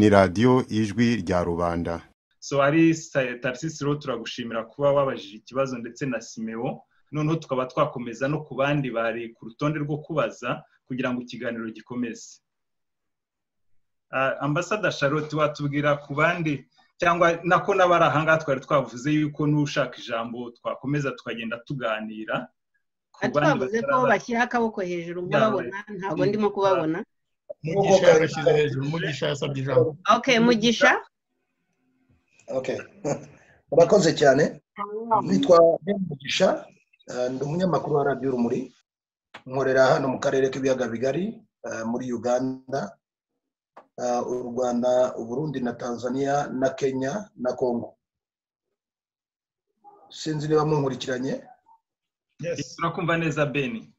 ni radio ijwi rya rubanda. So ari Tarcisse rero turagushimira kuba wabajije ikibazo ndetse na Simeo, noneho tukaba twakomeza no ku bandi bari ku rutonde rwo kubaza kugira ngo ikiganiro gikomeze. Ambassador Charlotte watubwira ku bandi cyangwa nako nabari ahanga twari twavuze yuko n'ushaka ijambo twakomeza tukagenda tuganira. Twavuze ko bashyira akaboko hejuru murabona ntabwo ndimo kubabona. Mugisha yashyize hejuru, Mugisha yasabye ijambo. Okay, Mugisha. Okay. Murakoze cyane. Nitwa Mugisha, ndi umunyamakuru wa Radio Urumuri. Nkorera hano mu karere k'ibiyaga bigari muri Uganda, u Rwanda, u Burundi na Tanzania na Kenya na Congo. Sinzi niba munkurikiranye. Yes, turakumva neza Beni.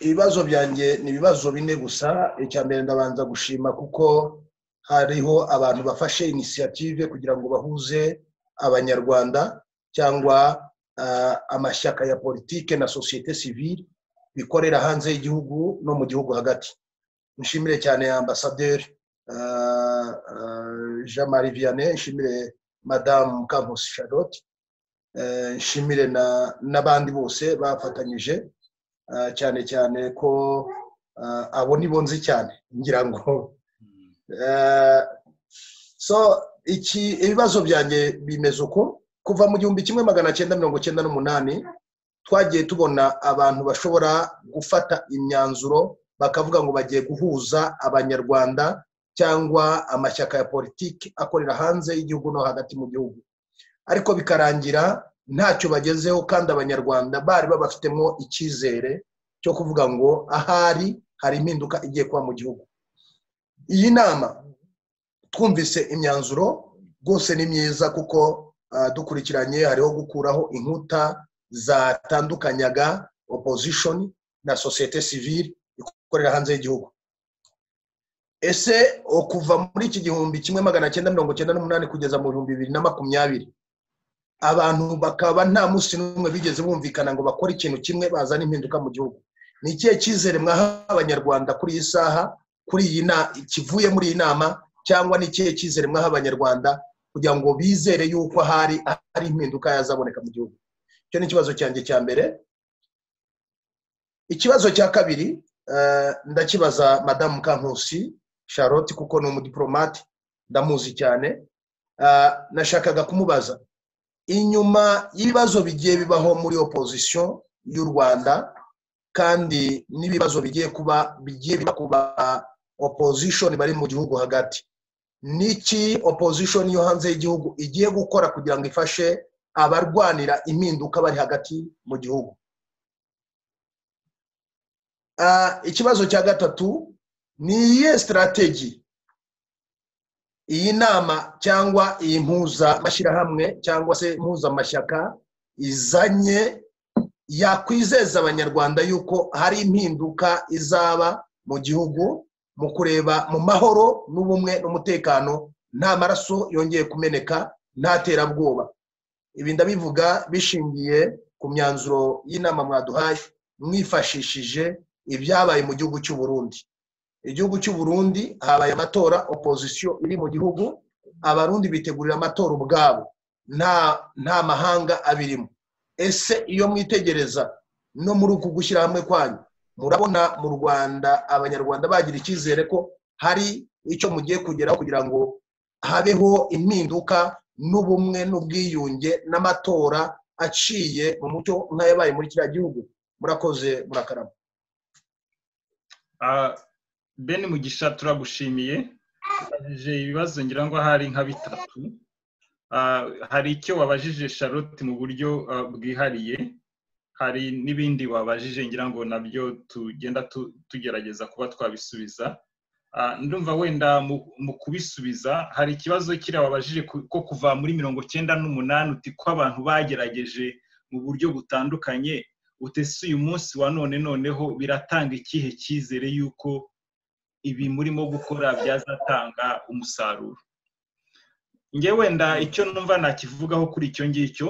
Ibibazo byanjye ni ibibazo bine gusa. Icyambere ndabanza gushima kuko hariho abantu bafashe initiative kugira ngo bahuze abanyarwanda cyangwa amashyaka ya politike na societe civile bikorera hanze y'igihugu no mu gihugu hagati. Nshimire cyane ambassadeur Jean-Marie Vianney, nshimire Madame Campos Charlotte, nshimire n'abandi bose bafatanyije, cyane cyane ko abo nibonzi cyane ngira ngo so ibibazo byanjye bimeze uko kuva mu 1998 twagiye tubona abantu bashobora gufata imyanzuro bakavuga ngo bagiye guhuza abanyarwanda cyangwa amashyaka ya politiki akorera hanze y'igihugu no hagati mu gihugu, ariko bikarangira ntacyo bagezeho kandi abanyarwanda bari babafitemo icyizere cyo kuvuga ngo ahari hari impinduka igiye kuba mu gihugu. Iyi nama twumvise imyanzuro rwose ni myiza kuko dukurikiranye hariho gukuraho inkuta zatandukanyaga opposition na societe civile ikorera hanze y'igihugu. Ese okuva muri iki 1998 kugeza mu 2020 abantu bakaba nta musi n'umwe bigeze bumvikana ngo bakora ikintu kimwe bazana impinduka mu gihugu. Ni ikihe cyizere mwaha abanyarwanda kuri iyi saha, kuri iyi kivuye muri iyi nama, cyangwa ni ikihe cyizere mwaha abanyarwanda kugira ngo bizere yuko hari impinduka yazaboneka mu gihugu? Cyo ni ikibazo cyanjye cya mbere. Ikibazo cya kabiri ndakibaza Madame Campos Charlotte kuko ni umudiplomate ndamuzi cyane. Nashakaga kumubaza inyuma y'ibibazo bigiye bibaho muri opposition y'u Rwanda kandi n'ibibazo bigiye kuba opposition bari mu gihugu hagati, niki opposition yo hanze y'igihugu igiye gukora kugira ngo ifashe abarwanira impinduka bari hagati mu gihugu? Ikibazo cya gatatu ni iyihe strategy iyi nama cyangwa iyi mpuza mashyirahamwe cyangwa se mpuza amashyaka izanye yakwizeza abanyarwanda yuko hari impinduka izaba mu gihugu mu kureba mu mahoro n'ubumwe n'umutekano, nta maraso yongeye kumeneka, nta terabwoba. Ibi ndabivuga bishingiye ku myanzuro y'inama mwaduhaye mwifashishije ibyabaye mu gihugu cy'u Burundi. Igihugu cy'u Burundi habaye amatora, opposition iri mu gihugu, abarundi bitegurira amatora ubwabo, nta mahanga abirimo. Ese iyo mwitegereza no muri uku gushyira hamwe kwanyu, murabona mu Rwanda abanyarwanda bagira icyizere ko hari icyo mugiye kugeraho kugira ngo habeho impinduka n'ubumwe n'ubwiyunge n'amatora aciye mu mucyo nk'ayabaye muri kiriya gihugu? Murakoze, murakarama. Beni Mugisha turagushimiye. Abajije ibibazo ngira ngo hari nka bitatu. Hari icyo wabajije Charlotte mu buryo bwihariye, hari n'ibindi wabajije ngira ngo nabyo tugenda tugerageza kuba twabisubiza. Ndumva wenda mu kubisubiza hari ikibazo kiri wabajije ko kuva muri 1998 uti ko abantu bagerageje mu buryo butandukanye, utese uyu munsi wa noneho biratanga ikihe cyizere yuko ibi murimo gukora byazatanga umusaruro? Nge wenda icyo numva nakivugaho kuri icyo ngicyo,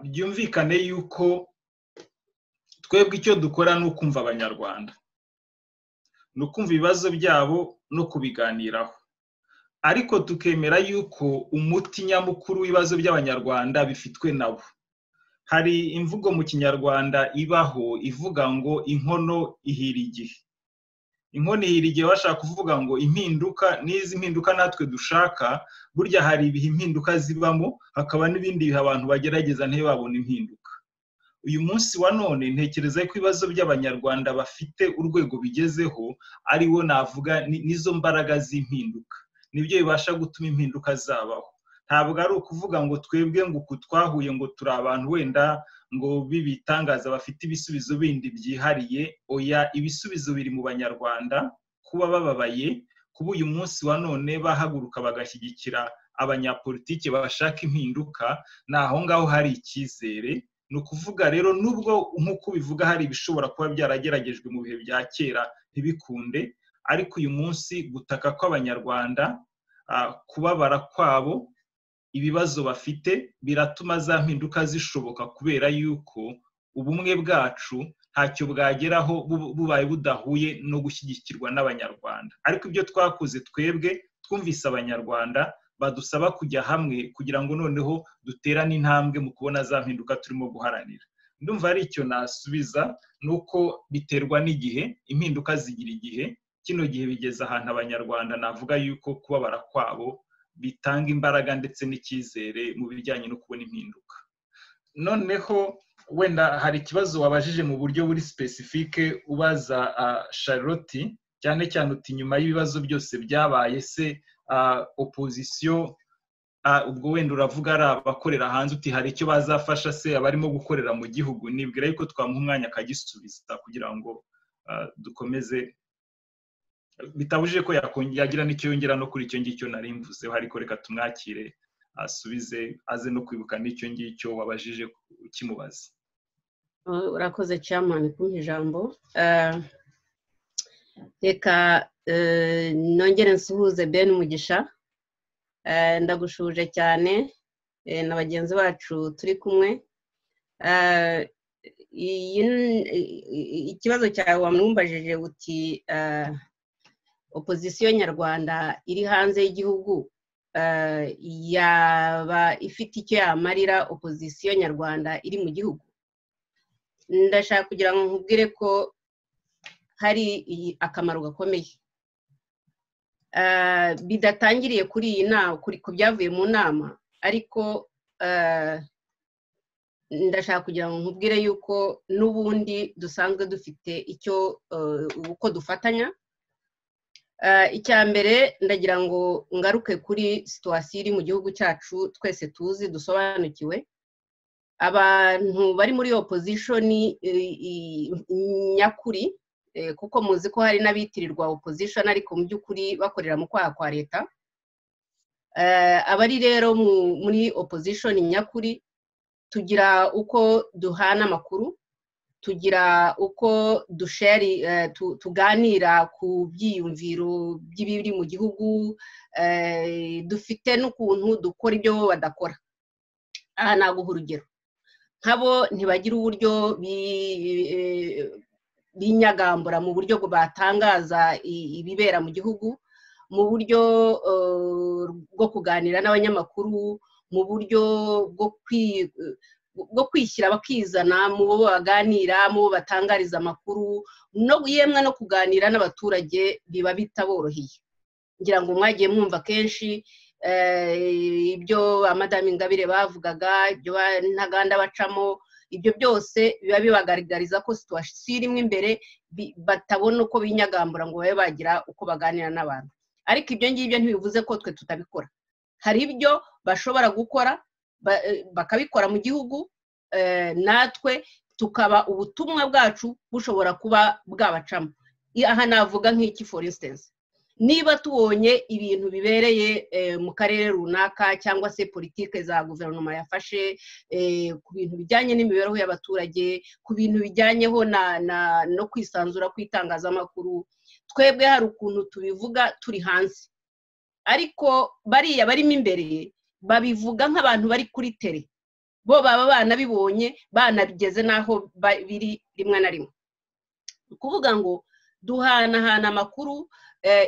byumvikane yuko twebwe icyo dukora no kumva abanyarwanda. ni ukumva ibibazo byabo no kubiganiraho, ariko tukemera yuko umuti nyamukuru w'ibibazo by'abanyarwanda bifitwe nabo. Hari imvugo mu kinyarwanda ibaho ivuga ngo inkono ihira igihe. Inkono ihira igihe bashaka kuvuga ngo impinduka, n'izi mpinduka natwe dushaka, burya hari ibihe impinduka zibamo, hakaba n'ibindi bihe abantu bagerageza ntibabone impinduka. Uyu munsi wa none ntekereza ko ibibazo by'abanyarwanda bafite urwego bigezeho ari wo navuga nizo mbaraga z'impinduka, nibyo bibasha gutuma impinduka zabaho. Ntabwo ari ukuvuga ngo twebwe ngo uku twahuye ngo turi abantu wenda ngo bibitangaza bafite ibisubizo bindi byihariye. Oya, ibisubizo biri mu banyarwanda, kuba bababaye, kuba uyu munsi wa none bahaguruka bagashyigikira abanyapolitike bashaka impinduka, naho ngaho hari icyizere. Ni ukuvuga rero nubwo nk'uko bivuga hari ibishobora kuba byarageragejwe mu bihe bya kera ntibikunde, ariko uyu munsi gutaka kw'abanyarwanda, kubabara kwabo, ibibazo bafite biratuma za mpinduka zishoboka, kubera yuko ubumwe bwacu ntacyo bwageraho bubaye budahuye no gushyigikirwa n'abanyarwanda. Ariko ibyo twakoze twebwe twumvise abanyarwanda badusaba kujya hamwe kugira ngo noneho duterane intambwe mu kubona za mpinduka turimo guharanira. Ndumva ari icyo nasubiza, nuko biterwa n'igihe, impinduka zigira igihe. Kino gihe bigeze ahantu abanyarwanda navuga yuko kubabara kwabo bitanga imbaraga ndetse n'icyizere mu bijyanye no kubona impinduka. Noneho wenda hari ikibazo wabajije mu buryo buri specifique ubaza Charlotte, cyane cyane uti nyuma y'ibibazo byose byabaye se opposition, ubwo wenda uravuga ari abakorera hanze, uti hari icyo bazafasha se abarimo gukorera mu gihugu. Nibwira yuko twamuha umwanya akagisubiza kugira ngo dukomeze, bitabujije ko yagira n'icyo yongera no kuri icyo ngicyo nari mvuzeho, ariko reka tumwakire asubize, aze no kwibuka n'icyo ngicyo wabajije ukimubaza. Urakoze chairman kumpa ijambo. Reka nongere nsuhuze Ben Mugisha, ndagushuje cyane na bagenzi bacu turi kumwe. Ikibazo cyawe wamwumbajije uti opposition nyarwanda iri hanze y'igihugu yaba ifite icyo yamarira opposition nyarwanda iri mu gihugu. Ndashaka kugira ngo nkubwire ko hari akamaro gakomeye, bidatangiriye kuri iyi nama, ku byavuye mu nama, ariko ndashaka kugira ngo nkubwire yuko n'ubundi dusanzwe dufite icyo uko dufatanya. Icya mbere ndagira ngo ngaruke kuri situation iri mu gihugu cyacu twese tuzi dusobanukiwe. Abantu bari muri opposition nyakuri, kuko muzi ko hari n'abitirirwa opposition ariko mu by'ukuri bakorera mu kwaha kwa leta. Abari rero muri opposition nyakuri tugira uko duhana amakuru, tugira uko tuganira ku byiyumviro by'ibiri mu gihugu, dufite n'ukuntu dukora ibyo bo badakora. Aha naguha urugero, nkabo ntibagira uburyo binyagambura mu buryo batangaza ibibera mu gihugu, mu buryo bwo kuganira n'abanyamakuru, mu buryo bwo kwishyira bakizana mu bo baganira, mu bo batangariza amakuru, no yemwe no kuganira n'abaturage biba bitaboroheye. Ngira ngo mwagiye mwumva kenshi ibyo Madame Ingabire bavugaga, ibyo Ntaganda bacamo, ibyo byose biba bibagaragariza ko situation irimo imbere batabona uko binyagambura ngo babe bagira uko baganira n'abantu. Ariko ibyo ngibyo ntibivuze ko twe tutabikora. Hari ibyo bashobora gukora bakabikora mu gihugu, natwe tukaba ubutumwa bwacu bushobora kuba bwabacamo. Aha navuga nk'iki for instance, niba tubonye ibintu bibereye mu karere runaka cyangwa se politike za guverinoma yafashe ku bintu bijyanye n'imibereho y'abaturage, ku bintu bijyanyeho no kwisanzura kw'itangazamakuru, twebwe hari ukuntu tubivuga turi hanze, ariko bariya barimo imbere babivuga nk'abantu bari kuri tele, bo baba banabibonye banabigeze naho biri rimwe na rimwe. Kuvuga ngo duhanahana amakuru,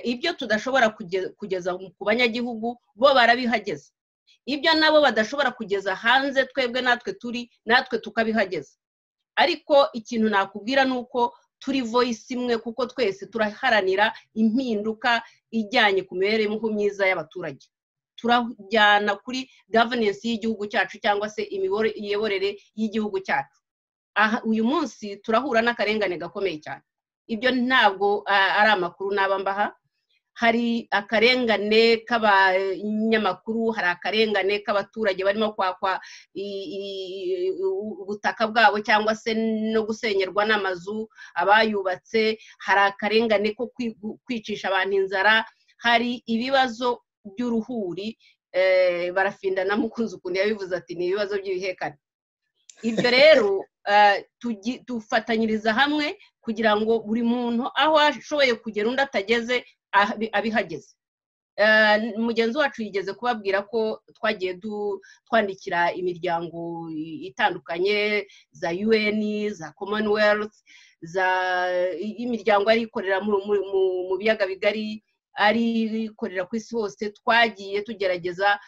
ibyo tudashobora kugeza ku banyagihugu bo barabihageza, ibyo nabo badashobora kugeza hanze twebwe natwe tukabihageza. Ariko ikintu nakubwira nuko turi voice imwe, kuko twese turaharanira impinduka ijyanye ku mibereho myiza y'abaturage, turajyana kuri governance y'igihugu cyacu cyangwa se imiyoborere y'igihugu cyacu. Uyu munsi turahura n'akarengane gakomeye cyane, ibyo ntabwo ari amakuru n'abambaha. Hari akarengane k'abanyamakuru, hari akarengane k'abaturage barimo kwakwa ubutaka bwabo cyangwa se no gusenyerwa n'amazu abayubatse, hari akarengane ko kwicisha abantu inzara, hari ibibazo by'uruhuri, Barafinda na Mukunzi ukuntu yabivuze ati ni ibibazo by'ibihekane. Ibyo rero dufatanyiriza hamwe kugira ngo buri muntu aho ashoboye kugera undi atageze abihageze. Mugenzi wacu yigeze kubabwira ko twagiye twandikira imiryango itandukanye za UN, za Commonwealth, imiryango ari ikorera mu biyaga bigari, ari ikorera ku isi hose, twagiye tugerageza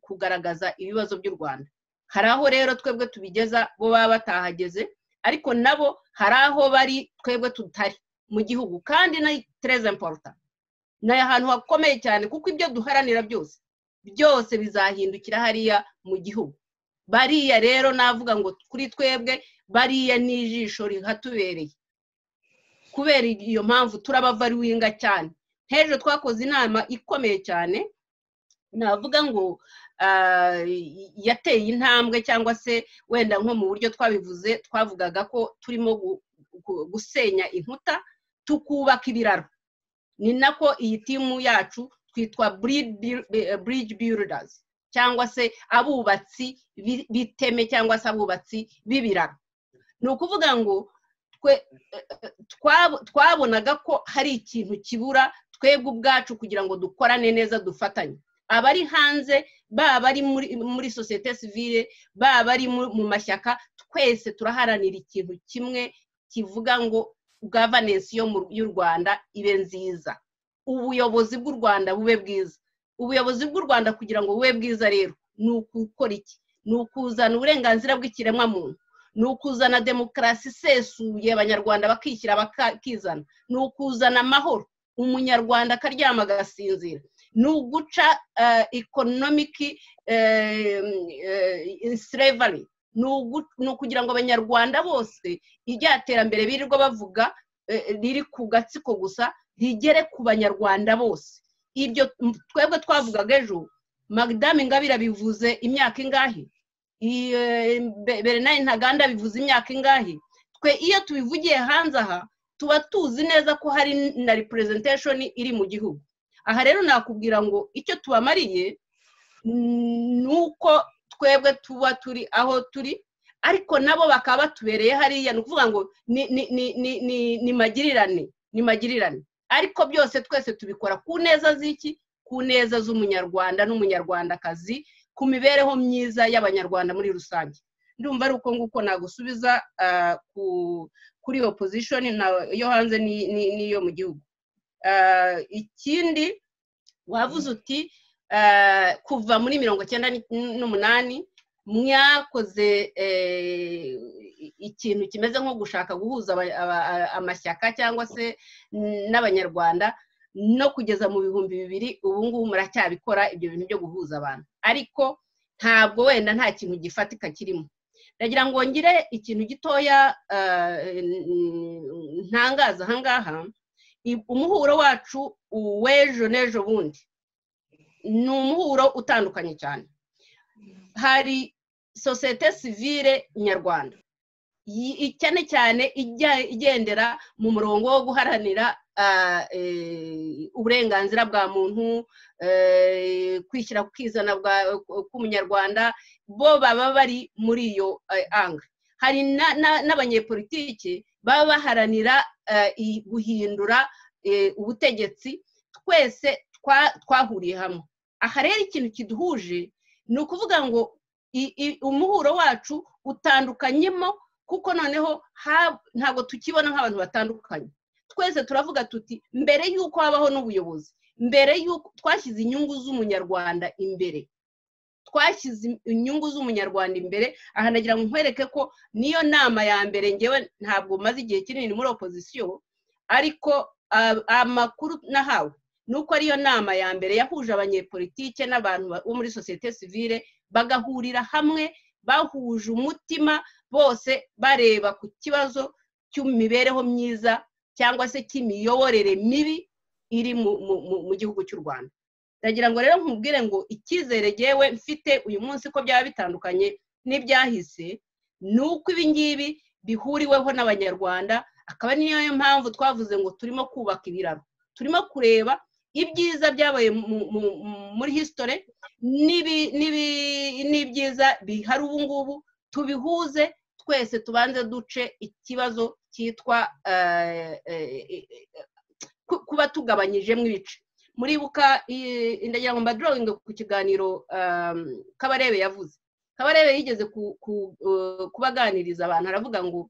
kugaragaza ibibazo by'u Rwanda. Hari aho rero twebwe tubigeza bo baba batahageze, ariko nabo hari aho bari twebwe tutari mu gihugu, kandi na très important, ni ahantu hakomeye cyane, kuko ibyo duharanira byose bizahindukira hariya mu gihugu. Bariya rero navuga ngo kuri twebwe bariya n'ijisho rihatubereye, kubera iyo mpamvu turabavariwinga cyane. Hejo twakoze inama ikomeye cyane, navuga ngo yateye intambwe, cyangwa se wenda nko mu buryo twabivuze, twavugaga ko turimo gusenya inkuta tukubaka ibiraro. Ni nako iyi timu yacu twitwa bridge builders, cyangwa se abubatsi biteme, cyangwa se abubatsi b'ibiraro. Ni ukuvuga ngo twabonaga ko hari ikintu kibura twebwe ubwacu kugira ngo dukorane neza, dufatanye. Abari hanze, baba ari muri societe civile, baba ari mu mashyaka, twese turaharanira ikintu kimwe kivuga ngo governance y'u Rwanda ibe nziza, ubuyobozi bw'u Rwanda bube bwiza. Ubuyobozi bw'u Rwanda kugira ngo bube bwiza rero ni ukukora iki? Ni ukuzana uburenganzira bw'ikiremwamuntu, ni ukuzana demokarasi isesuye, abanyarwanda bakishyira bakizana, ni ukuzana amahoro, umunyarwanda akaryama agasinzira, ni uguca economic slavery, ni ukugira ngo abanyarwanda bose iterambere birirwa bavuga riri ku gatsiko gusa rigere ku banyarwanda bose. Ibyo twebwe twavugaga ejo, Madame Ingabire bivuze imyaka ingahe, Bernard Ntaganda bivuze imyaka ingahe. Twe iyo tubivugiye hanze aha tuba tuzi neza ko hari na representation iri mu gihugu. Aha rero nakubwira ngo icyo tubamariye nuko twebwe tuba turi aho turi, ariko nabo bakaba batubereye hariya. Ni ukuvuga ngo ni magirirane, ariko byose twese tubikora ku neza z'iki? Ku neza z'umunyarwanda n'umunyarwandakazi, ku mibereho myiza y'abanyarwanda muri rusange. Ndumva ari uko nguko nagusubiza kuri opposition yo hanze n'iyo mu gihugu. Ikindi wavuze uti kuva muri 1998 mwakoze ikintu kimeze nko gushaka guhuza amashyaka cyangwa se n'abanyarwanda, no kugeza mu 2000 ubu ngubu muracyabikora ibyo bintu byo guhuza abantu, ariko ntabwo wenda nta kintu gifatika kirimo. Ndagira ngo ngire ikintu gitoya ntangaza ahangaha. Umuhuro wacu w'ejo n'ejo bundi ni umuhuro utandukanye cyane. Hari societe civile nyarwanda cyane cyane igendera mu murongo wo guharanira uburenganzira bwa muntu, kwishyira kwizana k'umunyarwanda, bo baba bari muri iyo anga. Hari n'abanyepolitiki baba baharanira guhindura ubutegetsi, twese twahuriye hamwe. Aha rero ikintu kiduhuje ni ukuvuga ngo umuhuro wacu utandukanyemo, kuko noneho ntabwo tukibona nk'abantu batandukanye, twese turavuga tuti mbere y'uko habaho n'ubuyobozi, mbere y'uko twashyize inyungu z'umunyarwanda imbere, twashyize inyungu z'umunyarwanda imbere. Aha nagira ngo nkwereke ko niyo nama ya mbere, ngewe ntabwo maze igihe kinini muri opozisiyo, ariko amakuru nahawe nuko ariyo nama ya mbere yahuje abanyepolitike n'abantu bo muri sosiyete sivile, bagahurira hamwe bahuje umutima, bose bareba ku kibazo cy'imibereho myiza cyangwa se cy'imiyoborere mibi iri mu gihugu cy'u Rwanda. Ndagira ngo rero nkubwire ngo icyizere gewe mfite uyu munsi ko byaba bitandukanye n'ibyahise, nuko ibi ngibi bihuriweho n'abanyarwanda, akaba niyo mpamvu twavuze ngo turimo kubaka ibiraro, turimo kureba ibyiza byabaye muri history n'ibyiza bihari ubu ngubu, tubihuze twese, tubanze duce ikibazo cyitwa kuba tugabanyijemo ibice. Muribuka ndagira ngo mbadrawing ku kiganiro Kabarebe yavuze. Kabarebe yigeze kubaganiriza abantu, aravuga ngo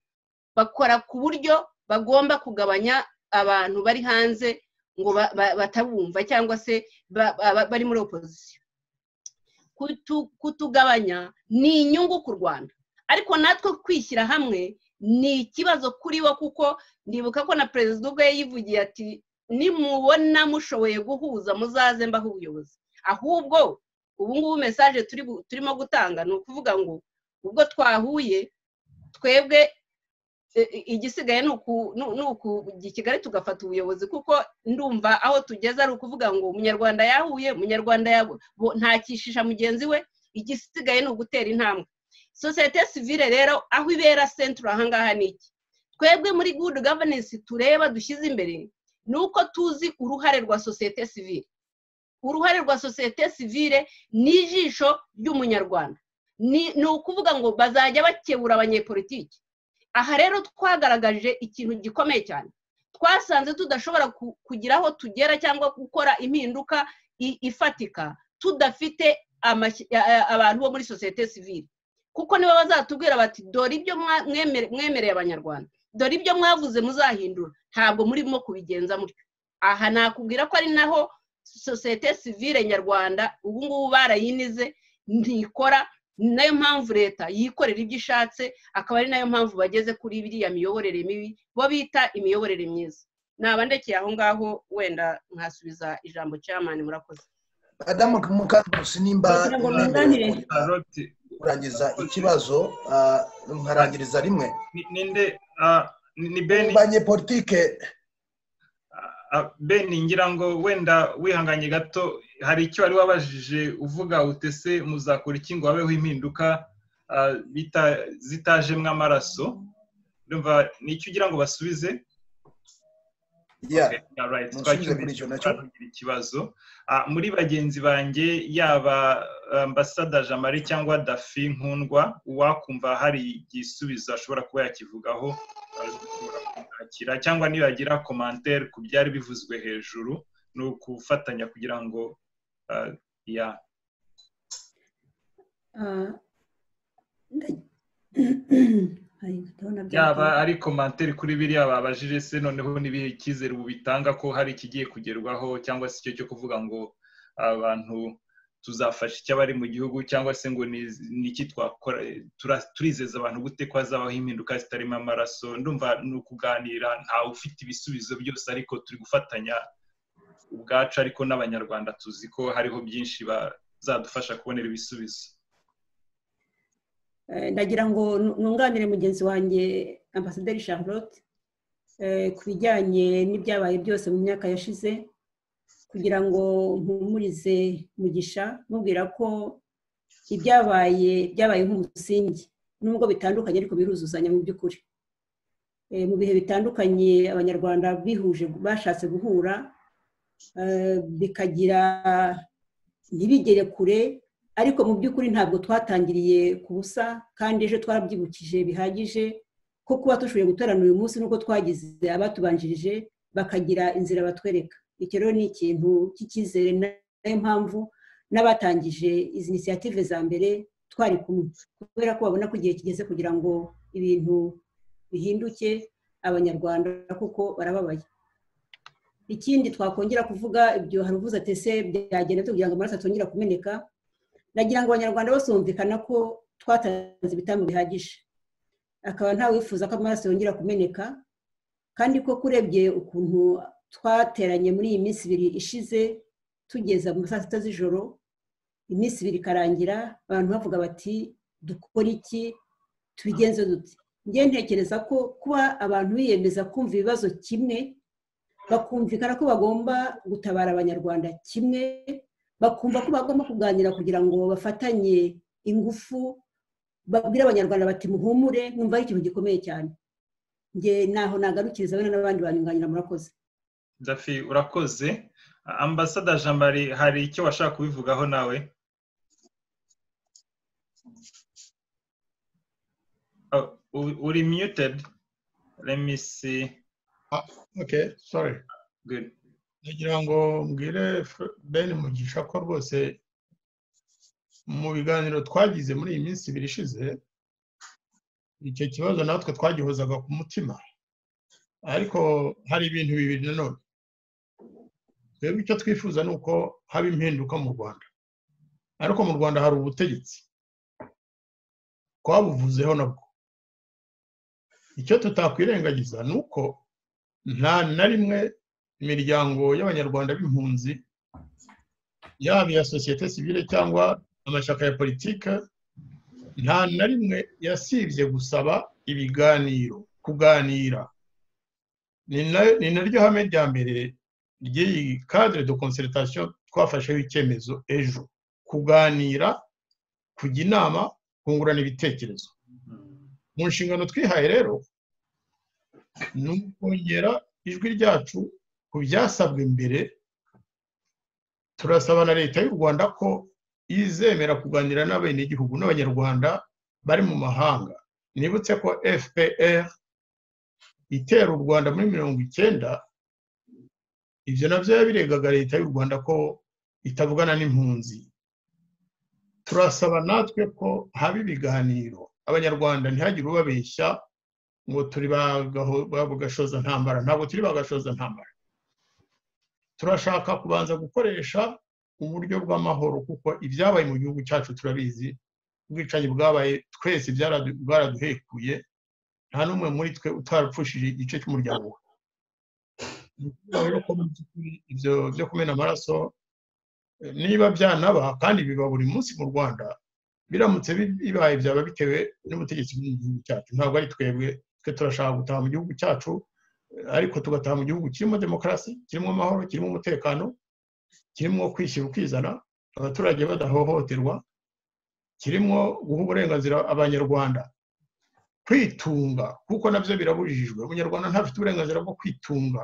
bakora ku buryo bagomba kugabanya abantu bari hanze ngo batabumva cyangwa se bari muri opposition. Kutugabanya ni inyungu ku Rwanda, ariko natwe kwishyira hamwe ni ikibazo kuri bo, kuko ndibuka ko na perezida ubwe yivugiye ati nimubona mushoboye guhuza muzaze mbaho ubuyobozi. Ahubwo ubu ngubu message turimo gutanga ni ukuvuga ngo ubwo twahuye twebwe igisigaye ni Kigali tugafata ubuyobozi, kuko ndumva aho tugeze ari ukuvuga ngo umunyarwanda yahuye, umunyarwanda ntakishisha mugenzi we, igisigaye ni ugutera intambwe. Sosiyete sivile rero aho ibera central ahangaha ni iki? Twebwe muri good governance tureba dushyize imbere nuko tuzi uruhare rwa sosiyete sivile. Uruhare rwa sosiyete sivile ni ijisho ry'umunyarwanda, ni ukuvuga ngo bazajya bakebura abanyepolitiki. Aha rero twagaragaje ikintu gikomeye cyane, twasanze tudashobora kugira aho tugera cyangwa gukora impinduka ifatika tudafite abantu bo muri sosiyete sivile, kuko nibo bazatubwira bati dore ibyo mwemereye abanyarwanda, dore ibyo mwavuze muzahindura, ntabwo murimo kubigenza mutyo. Aha nakubwira ko ari naho sosiyete sivile nyarwanda ubu ngubu barayinize, ntikora. Nayo mpamvu leta yikorera ibyo ishatse, akaba ari nayo mpamvu bageze kuri biriya miyoborere mibi bo bita imiyoborere myiza. Naba ndekeye aho ngaho, wenda nkasubiza ijambo chairman. Murakoze. Adamu Mukankusi, nimba urangiza ikibazo nkarangiriza rimwe. Ninde ni Beni banyepolitike Beni, ngira ngo wenda wihanganye gato, hari icyo wari wabajije uvuga utese muzakora iki ngo habeho impinduka zitajemwe amaraso. Ndumva nicyo ugira ngo basubize. Ikibazo muri bagenzi banjye, yaba ambasada Jean-Marie cyangwa Dafi Nkundwa, uwakumva hari igisubizo ashobora kuba yakivugaho akira, cyangwa niyo yagira commentaire ku byari bivuzwe hejuru, ni ukufatanya kugira ngo yaba ari commentaire kuri biriya babajije se, noneho nibihe icyizere ubu bitanga ko hari ikigiye kugerwaho, cyangwa se icyo cyo kuvuga ngo abantu tuzafasha icyabari mu gihugu, cyangwa se ngo ni iki twakora, turizeza abantu gute ko hazabaho impinduka zitarimo amaraso. Ndumva ni ukuganira, ntawe ufite ibisubizo byose, ariko turi gufatanya ubwacu, ariko n'abanyarwanda tuzi ko hariho byinshi bazadufasha kubonera ibisubizo. Ndagira ngo nunganire mugenzi wanjye Ambasaderi Charlotte ku bijyanye n'ibyabaye byose mu myaka yashize, kugira ngo mpumurize Mugisha mubwira ko ibyabaye nk'umusingi, nubwo bitandukanye ariko biruzuzanya mu by'ukuri. Mu bihe bitandukanye abanyarwanda bihuje, bashatse guhura, bikagira ntibigere kure, ariko mu by'ukuri ntabwo twatangiriye ku busa, kandi ejo twarabyibukije bihagije ko kuba dushoboye guterana uyu munsi nuko twagize abatubanjirije bakagira inzira batwereka. Icyo rero ni ikintu cy'icyizere, nayo mpamvu n'abatangije izi initiative za mbere twari kumwe, kubera ko babona ko igihe kigeze kugira ngo ibintu bihinduke abanyarwanda, kuko barababaye. ikindi twakongera kuvuga ibyo hari uvuze ati ese byagenda kugira ngo amaraso atongera kumeneka, nagira ngo abanyarwanda bose bumvikana ko twatanze ibitambo bihagije, akaba nta wifuza ko amaraso yongera kumeneka, kandi ko kurebye ukuntu twateranye muri iyi minsi 2 ishize tugeza mu saa 6 z'ijoro, iminsi 2 ikarangira abantu bavuga bati dukora iki, tubigenze dute. Ngiye ntekereza ko kuba abantu biyemeza kumva ibibazo kimwe, bakumvikana ko bagomba gutabara abanyarwanda kimwe, bakumva ko bagomba kuganira kugira ngo bafatanye ingufu, babwire abanyarwanda bati muhumure, numva ari ikintu gikomeye cyane. Nge naho nagarukiriza bene n'abandi banyunganira. Murakoze. Dafi, urakoze. Ambassador Jean Marie, hari icyo washaka kubivugaho nawe? Uri muted. Let me see. Okay, sorry. Good. Nagira ngo mbwire Ben Mugisha ko rwose mu biganiro twagize muri iyi minsi 2 ishize, icyo kibazo natwe twagihozaga ku mutima, ariko hari ibintu bibiri nanone. Twebwe icyo twifuza ni uko haba impinduka mu Rwanda, ariko mu Rwanda hari ubutegetsi twabuvuzeho nabwo. Icyo tutakwirengagiza ni uko nta na rimwe imiryango y'abanyarwanda b'impunzi, yaba iya sosiyete sivile cyangwa amashyaka ya politike, nta na rimwe yasibye gusaba ibiganiro, kuganira. Ni naryo hame rya mbere ry'iyi cadre de concertation twafasheho icyemezo ejo, kuganira, kujya inama, kungurana ibitekerezo. Mu nshingano twihaye rero ni ukongera ijwi ryacu ku byasabwe mbere. Turasaba na leta y'u Rwanda ko izemera kuganira n'abenegihugu n'abanyarwanda bari mu mahanga. Nibutse ko FPR itera u Rwanda muri 1990, ibyo nabyo yabiregaga leta y'u Rwanda ko itavugana n'impunzi. Turasaba natwe ko haba ibiganiro, abanyarwanda ntihagire ubabeshya ngo turi bagashoza ntambara. Ntabwo turi bagashoza ntambara. Turashaka kubanza gukoresha uburyo bw'amahoro, kuko ibyabaye mu gihugu cyacu turabizi. Ubwicanyi bwabaye twese bwaraduhekuye, nta n'umwe muri twe utarapfushije igice cy'umuryango we. Rero ko ibyo byo kumena amaraso niba byanaba, kandi biba buri munsi mu Rwanda, biramutse bibaye byaba bitewe n'ubutegetsi bw'igihugu cyacu. Ntabwo ari twebwe. Twe turashaka gutaha mu gihugu cyacu, ariko tugataha mu gihugu kirimo demokarasi, kirimo amahoro, kirimo umutekano, kirimo kwishyira ukizana, abaturage badahohoterwa, kirimo guha uburenganzira abanyarwanda kwitunga, kuko nabyo birabujijwe. Umunyarwanda ntafite uburenganzira bwo kwitunga.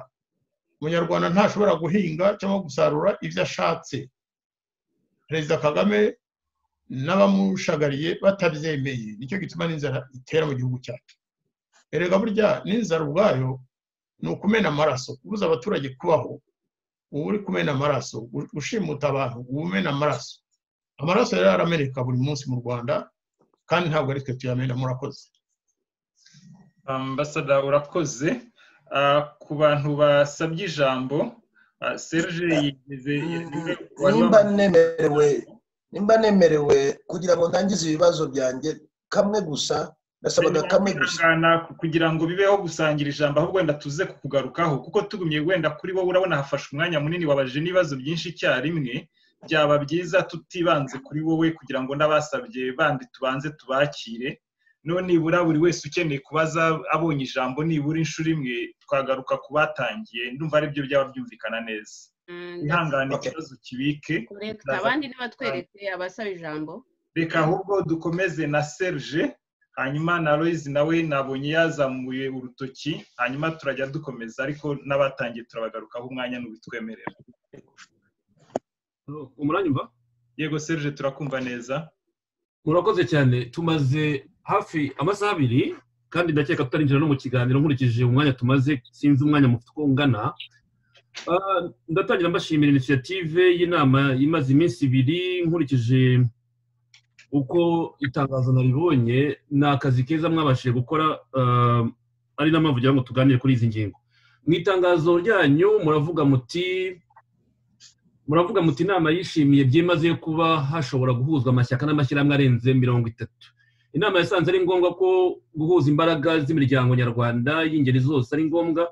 Umunyarwanda ntashobora guhinga cyangwa gusarura ibyo ashatse. Perezida Kagame n'abamushagariye batabyemeye, nicyo gituma n'inzara itera mu gihugu cyacu. Erega burya n'inzara ubwayo ni ukumena amaraso, kubuza abaturage kubaho. Ubu uri kumena amaraso, ushimuta abantu, umena amaraso. Amaraso rero arameneka buri munsi mu Rwanda, kandi ntabwo ari twe tuyamena. Murakoze. Ambassador, urakoze. Ku bantu basabye ijambo, Serge yigeze nimba nemerewe kugira ngo ndangize ibibazo byanjye kamwe gusa. Nasabaga kamwe gusa kugira ngo bibeho gusangira ijambo, ahubwo wenda tuze kukugarukaho, kuko tugumye wenda kuri wowe urabona hafashe umwanya munini, wabaje n'ibibazo byinshi icyarimwe. Byaba byiza tutibanze kuri wowe kugira ngo n'abasabye bandi tubanze tubakire. None nibura buri wese ukeneye kubaza abonye ijambo nibura inshuro imwe, twagaruka kubatangiye. Ndumva ari byo byaba byumvikana neza. Ihangane ikibazo kibike. Abandi nibatwereke abasaba ijambo. Reka ahubwo dukomeze na Serge, hanyuma na Loise nawe nabonye yazamuye urutoki, hanyuma turajya dukomeza, ariko n'abatangiye turabagarukaho umwanya n'ubitwemerera. Umuranyumva? Yego Serge, turakumva neza. Murakoze cyane. Tumaze hafi amasaha 2, kandi ndakeka tutarinjira no mu kiganiro nkurikije umwanya tumaze. Sinzi umwanya mufite uko ungana. Ndatangira mbashimira initiative y'inama imaze iminsi 2. Nkurikije uko itangazo naribonye, ni akazi keza mwabashije gukora, ari n'amavugira ngo tuganire kuri izi ngingo. mu itangazo ryanyu muravuga muti inama yishimiye byimazeyo kuba hashobora guhuzwa amashyaka n'amashyirahamwe arenze 30. Inama yasanze ari ngombwa ko guhuza imbaraga z'imiryango nyarwanda y'ingeri zose ari ngombwa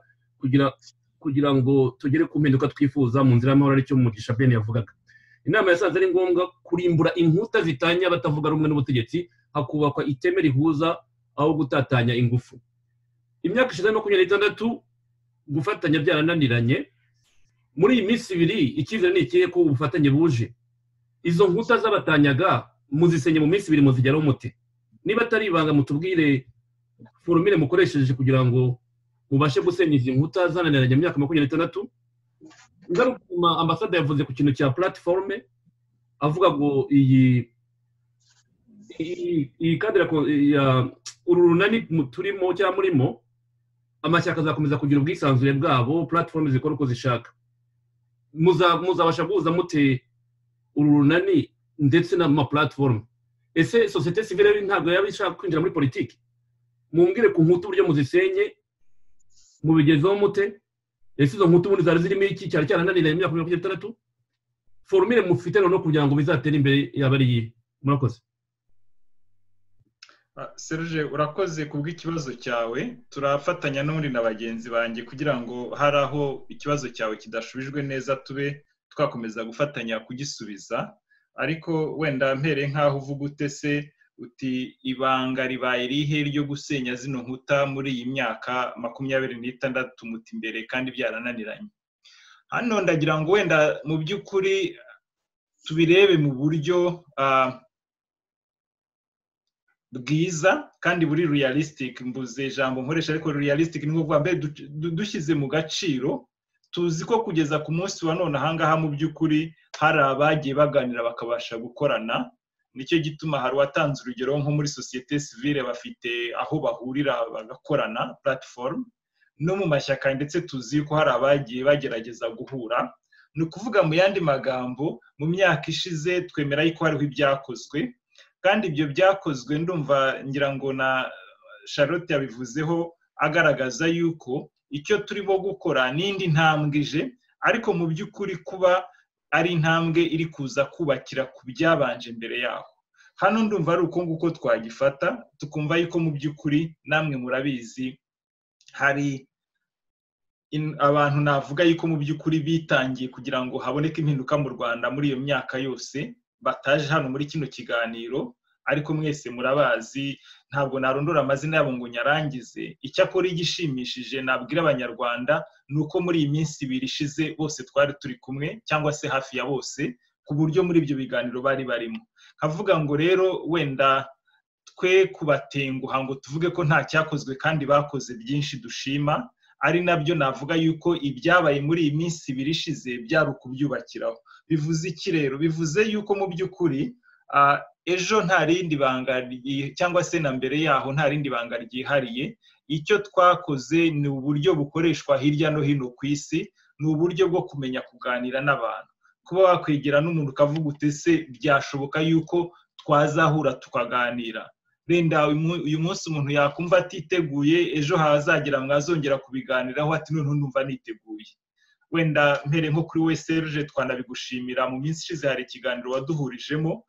kugira ngo tugere ku mpinduka twifuza mu nzira y'amahoro, aricyo Mugisha Ben yavugaga. Inama yasanze ari ngombwa kurimbura inkuta zitanya batavuga rumwe n'ubutegetsi, hakubakwa iteme rihuza aho gutatanya ingufu. Imyaka 26 gufatanya byarananiranye. Muri iyi minsi ibiri icyizere ni ikihe ko ubufatanye buje? Izo nkuta z'abatanyaga muzisenye mu minsi ibiri muzigeraho mute? Niba atari ibanga mutubwire formule mukoresheje kugira ngo mubashe gusenya izi nkuta zananiranye mu myaka 26. Ngarukuma ambassador yavuze ku kintu cya platforme, avuga ngo iyi kadira ya urunani turimo cyangwa murimo, amashyaka azakomeza kugira ubwisanzure bwabo, platform zikora uko zishaka. Muzabasha guhuza mute urunani ndetse n'ama platform? Ese societe civile ntabwo yabishaka kwinjira muri politiki? Mumbwire ku nkutu uburyo muzisenye, mubigezeho mute? Ese izo nkutu ubundi zari zirimo iki cyari cyarananiranye mu myaka 26? Formule mufite no kugira ngo bizatere imbere yabari yihe? Murakoze. Serge, urakoze kubw'ikibazo cyawe. Turafatanya n'undi na bagenzi banjye kugira ngo haraho ikibazo cyawe kidashubijwe neza tube twakomeza gufatanya kugisubiza. Ariko wenda mpere nkaho uvuga utese uti ibanga ribaye rihe ryo gusenya zino nkuta muri iyi myaka 26 muti imbere kandi byarananiranye. Hano ndagira ngo wenda mu by'ukuri tubirebe mu buryo bwiza kandi buri realistic. Mbuze ijambo nkoresha ariko realistic ni ngombwa mbe dushyize mu gaciro. Tuzi ko kugeza ku munsi wa none ahangaha mu by'ukuri hari abagiye baganira bakabasha gukorana. Nicyo gituma hari watanze urugero nko muri societe civile bafite aho bahurira bagakorana platform, no mu mashyaka ndetse tuzi ko hari abagiye bagerageza guhura. Ni ukuvuga mu yandi magambo mu myaka ishize twemera yuko hariho ibyakozwe, kandi ibyo byakozwe ndumva ngira ngo na Charlotte yabivuzeho agaragaza yuko icyo turimo gukora n'indi ntambwe ije, ariko mu by'ukuri kuba ari intambwe iri kuza kubakira ku byabanje mbere yaho. Hano ndumva ari uko nguko twagifata, tukumva yuko mu by'ukuri namwe murabizi hari abantu navuga yuko mu by'ukuri bitangiye kugira ngo haboneke impinduka mu Rwanda muri iyo myaka yose, bataje hano muri kino kiganiro, ariko mwese murabazi, ntabwo narondora amazina yabo ngo nyarangize. Icyakora igishimishije nabwira abanyarwanda nuko muri iyi minsi ibiri ishize bose twari turi kumwe, cyangwa se hafi ya bose, ku buryo muri ibyo biganiro bari barimo. Kavuga ngo rero wenda twe kubatenguha ngo tuvuge ko nta cyakozwe kandi bakoze byinshi dushima, ari nabyo navuga yuko ibyabaye muri iyi minsi ibiri ishize byari ukubyubakiraho. Bivuze iki rero? Bivuze yuko mu by'ukuri ejo nta rindi banga cyangwa se na mbere yaho nta rindi banga ryihariye. Icyo twakoze ni uburyo bukoreshwa hirya no hino ku isi, ni uburyo bwo kumenya kuganira n'abantu. Kuba wakwegera n'umuntu ukavuga utese byashoboka yuko twazahura tukaganira. Renda uyu munsi umuntu yakumva atiteguye, ejo hazagera mwazongera kubiganiraho ati none numva niteguye. Wenda mpere nko kuri we Serge, twanabigushimira mu minsi ishize hari ikiganiro waduhurijemo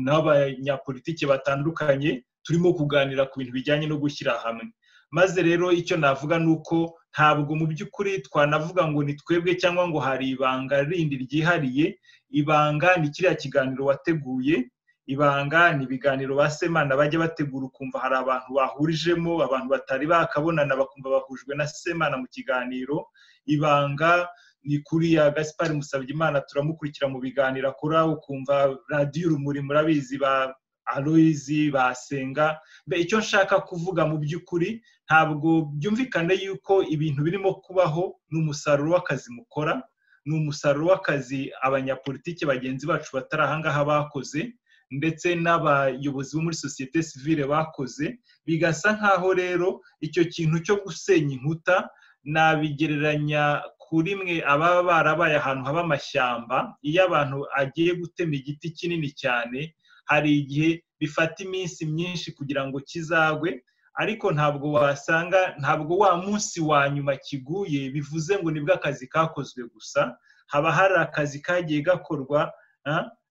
n'abanyapolitiki batandukanye, turimo kuganira ku bintu bijyanye no gushyira hamwe. Maze rero icyo navuga nuko ntabwo mu by'ukuri twanavuga ngo ni twebwe cyangwa ngo hari ibanga rindi ryihariye. Ibanga ni kiriya kiganiro wateguye, ibanga ni ibiganiro ba Semana bajya bategura ukumva hari abantu bahurijemo, abantu batari bakabonana bakumva bahujwe na Semana mu kiganiro. Ibanga ni kuriya Gaspard Musabyimana turamukurikira mu biganiro akora, ukumva Radio Urumuri murabizi ba Aloyizi basenga. Icyo nshaka kuvuga mu by'ukuri ntabwo byumvikane yuko ibintu birimo kubaho n'umusaruro w'akazi mukora, n'umusaruro w'akazi abanyapolitiki bagenzi bacu batari ahangaha bakoze, ndetse n'abayobozi bo muri societe civile bakoze. Bigasa nkaho rero icyo kintu cyo gusenya inkuta nabigereranya kuri mwe ababa barabaye ahantu haba amashyamba. Iyo abantu agiye gutema igiti kinini cyane, hari igihe bifata iminsi myinshi kugira ngo kizagwe, ariko ntabwo wasanga, ntabwo wa munsi wa nyuma kiguye bivuze ngo nibwo akazi kakozwe gusa. Haba hari akazi kagiye gakorwa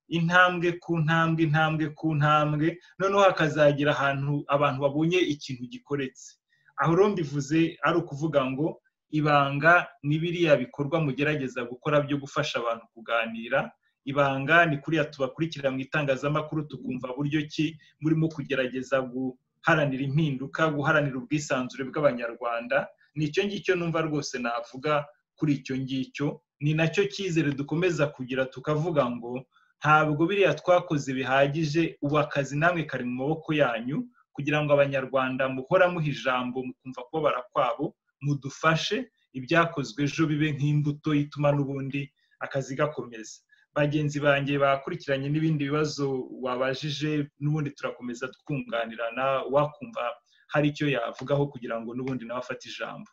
intambwe ku ntambwe, intambwe ku ntambwe, noneho hakazagira ahantu abantu babonye ikintu gikoretse. Aho rero mbivuze ari ukuvuga ngo ibanga ni biriya bikorwa mugerageza gukora byo gufasha abantu kuganira. Ibanga ni kuriya tubakurikira mu itangazamakuru tukumva buryo ki murimo kugerageza guharanira impinduka, guharanira ubwisanzure bw'Abanyarwanda. Nicyo ngicyo numva rwose navuga kuri icyo ngicyo. Ni nacyo cyizere dukomeza kugira, tukavuga ngo ntabwo biriya twakoze bihagije, ubu akazi namwe kari mu maboko yanyu, kugira ngo Abanyarwanda muhora muha ijambo mukumva kubabara kwabo, mudufashe ibyakozwe ejo bibe nk'imbuto ituma n'ubundi akazi gakomeza. Bagenzi banjye bakurikiranye n'ibindi bibazo wabajije, n'ubundi turakomeza twunganirana, wakumva hari icyo yavugaho kugira ngo n'ubundi nawe afate ijambo.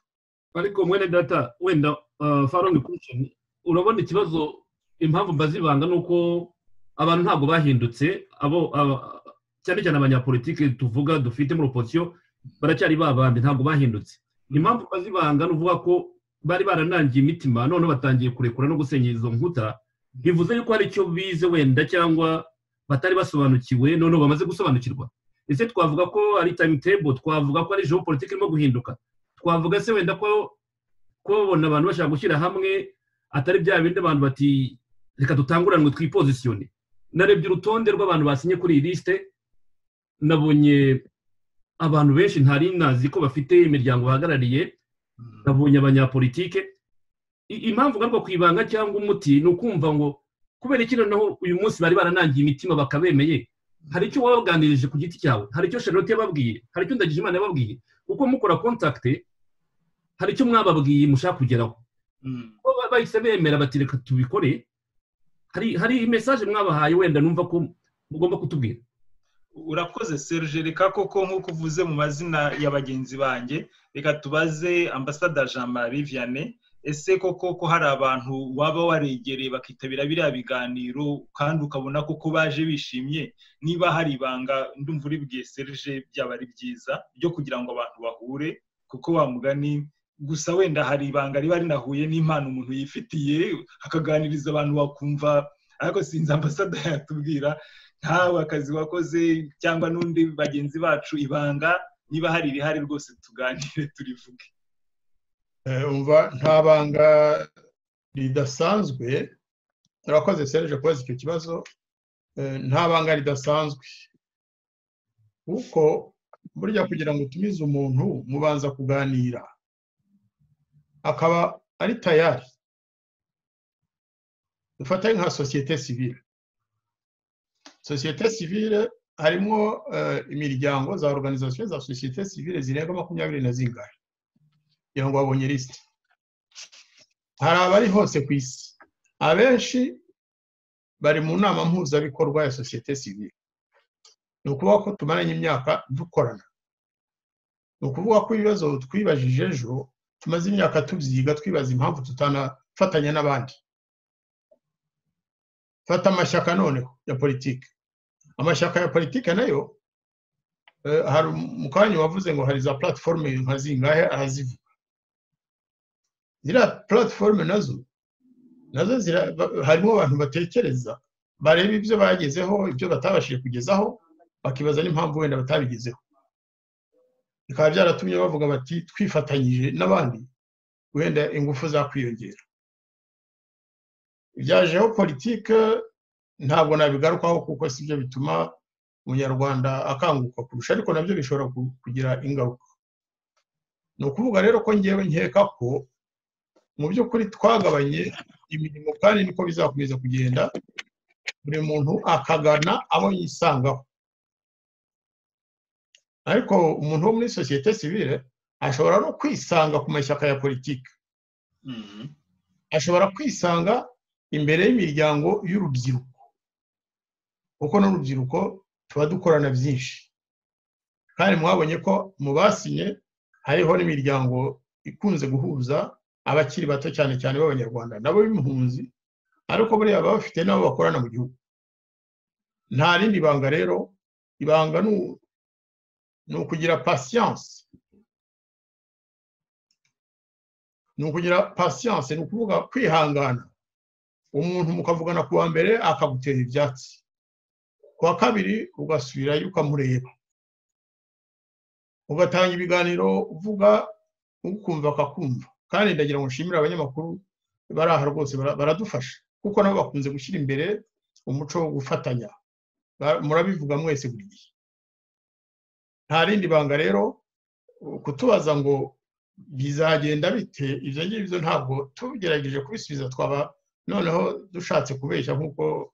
ariko mwene data wenda Faron question, urabona ikibazo impamvu mbazibanga nuko abantu ntabwo bahindutse, abo cyane cyane abanyapolitike tuvuga dufite muri opposition baracyari babandi, ntabwo bahindutse. Impamvu bazibanga nuvuga ko bari baranangiye imitima, none batangiye kurekura no gusenya izo nkuta, bivuze yuko hari icyo bize wenda cyangwa batari basobanukiwe, none bamaze gusobanukirwa. Ese twavuga ko ari timetable, twavuga ko ari geopolitique irimo guhinduka, twavuga se wenda ko bona abantu bashaka gushyira hamwe atari bya bindi abantu bati reka dutanguranwe twipozisione. Narebye urutonde rw'abantu basinye kuri iyi liste, nabonye abantu benshi ntari nazi ko bafite imiryango bahagarariye, nabonye abanyapolitike. Impamvu garuka kwibanga cyangwa umuti ni ukumva ngo kubera iki noneho uyu munsi bari baranangiye imitima bakabemeye. Hari icyo wabaganirije ku giti cyawe, hari icyo Charlotte yababwiye, hari icyo Ndagijimana yababwiye, kuko mukora contact hari icyo mwababwiye mushaka kugeraho. Bahise bemera bati reka tubikore. Hari message mwabahaye wenda numva ko mugomba kutubwira. Urakoze Serge, reka koko nk'uko uvuze mu mazina ya bagenzi banjye, reka tubaze Ambassadeur Jean-Marie Vianney. Ese koko ko hari abantu waba waregereye bakitabira biriya biganiro kandi ukabona koko baje bishimye, niba hari ibanga ndumva uribwiye Serge byaba ari byiza byo kugira ngo abantu bahure, kuko wa mugani gusa wenda hari ibanga riba rinahuye n'impano umuntu yifitiye akaganiriza abantu bakumva. Ariko sinzi Ambassadeur yatubwira ntawe akazi wakoze cyangwa n'undi bagenzi bacu ibanga, niba hari rihari rwose tuganire turivuge. Umva nta banga ridasanzwe. Urakoze Serge kubaza icyo kibazo. Nta banga ridasanzwe kuko burya kugira ngo utumize umuntu mubanza kuganira akaba ari tayari. Dufata nka societe civile. Societe civile harimo imiryango za organisation za societe civile zirenga 20 na zingahe kugira ngo babonye liste. Hari abari hose ku isi, abenshi bari mu nama mpuzabikorwa ya societe civile. Ni ukuvuga ko tumaranye imyaka dukorana. Ni ukuvuga ko ibibazo twibajije ejo tumaze imyaka tubyiga, twibaza impamvu tutanafatanya n'abandi. Fata amashyaka noneho ya politike. Amashyaka ya politike nayo hari mukanya wavuze ngo hari za platform nka zingahe arazivuga. Zira platform nazo harimo abantu batekereza, bareba ibyo bagezeho, ibyo batabashije kugezaho, bakibaza n'impamvu wenda batabigezeho. Bikaba byaratumye bavuga bati twifatanyije n'abandi wenda ingufu za kwiyongera. Ibyajeho politike ntabwo nabigarukaho kuko sibyo bituma umunyarwanda akanguka kurusha, ariko nabyo bishobora kugira ingaruka. Ni ukuvuga rero ko ngewe nkeka ko mu by'ukuri twagabanye imirimo kandi niko bizakomeza kugenda, buri muntu akagana abo yisangaho. Ariko umuntu wo muri societe civile ashobora no kwisanga ku mashyaka ya politike. Ashobora kwisanga imbere y'imiryango y'urubyiruko, kuko n'urubyiruko tuba dukorana byinshi. Kandi mwabonye ko mu basinye hariho n'imiryango ikunze guhuza abakiri bato cyane cyane b'Abanyarwanda nabo b'impunzi, ariko buriya baba bafite nabo bakorana mu gihugu. Nta rindi banga rero, ibanga ni ukugira patience ni ukuvuga kwihangana umuntu mukavugana ku wa mbere akagutera ibyatsi ku wa kabiri ugasubirayo ukamureba ugatanga ibiganiro uvuga ukumva akakumva kandi ndagira ngo nshimire abanyamakuru bari aha rwose baradufasha kuko nabo bakunze gushyira imbere umuco wo gufatanya murabivuga mwese buri gihe nta rindi banga rero kutubaza ngo bizagenda bite ibyo ngibyo ntabwo tugerageje kubisubiza twaba noneho dushatse kubeshya nk'uko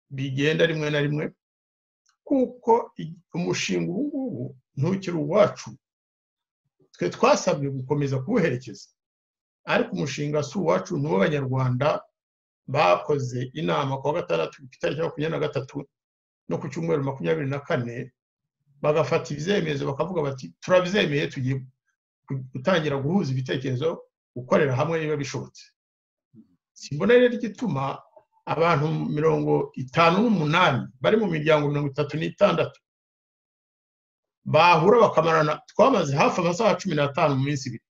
bigenda rimwe na rimwe kuko umushinga ubu ngubu ntukiri uwacu twe twasabwe gukomeza kuwuherekeza ariko umushinga si uwacu ni uw'abanyarwanda bakoze inama ku wa gatandatu ku itariki 23 no ku cyumweru 24 bagafata ibyemezo bakavuga bati turabyemeye tugiye gutangira guhuza ibitekerezo gukorera hamwe niba bishobotse simbona rero igituma abantu 58 bari mu miryango 36 bahura bakamarana twamaze hafi amasaha 15 mu minsi ibiri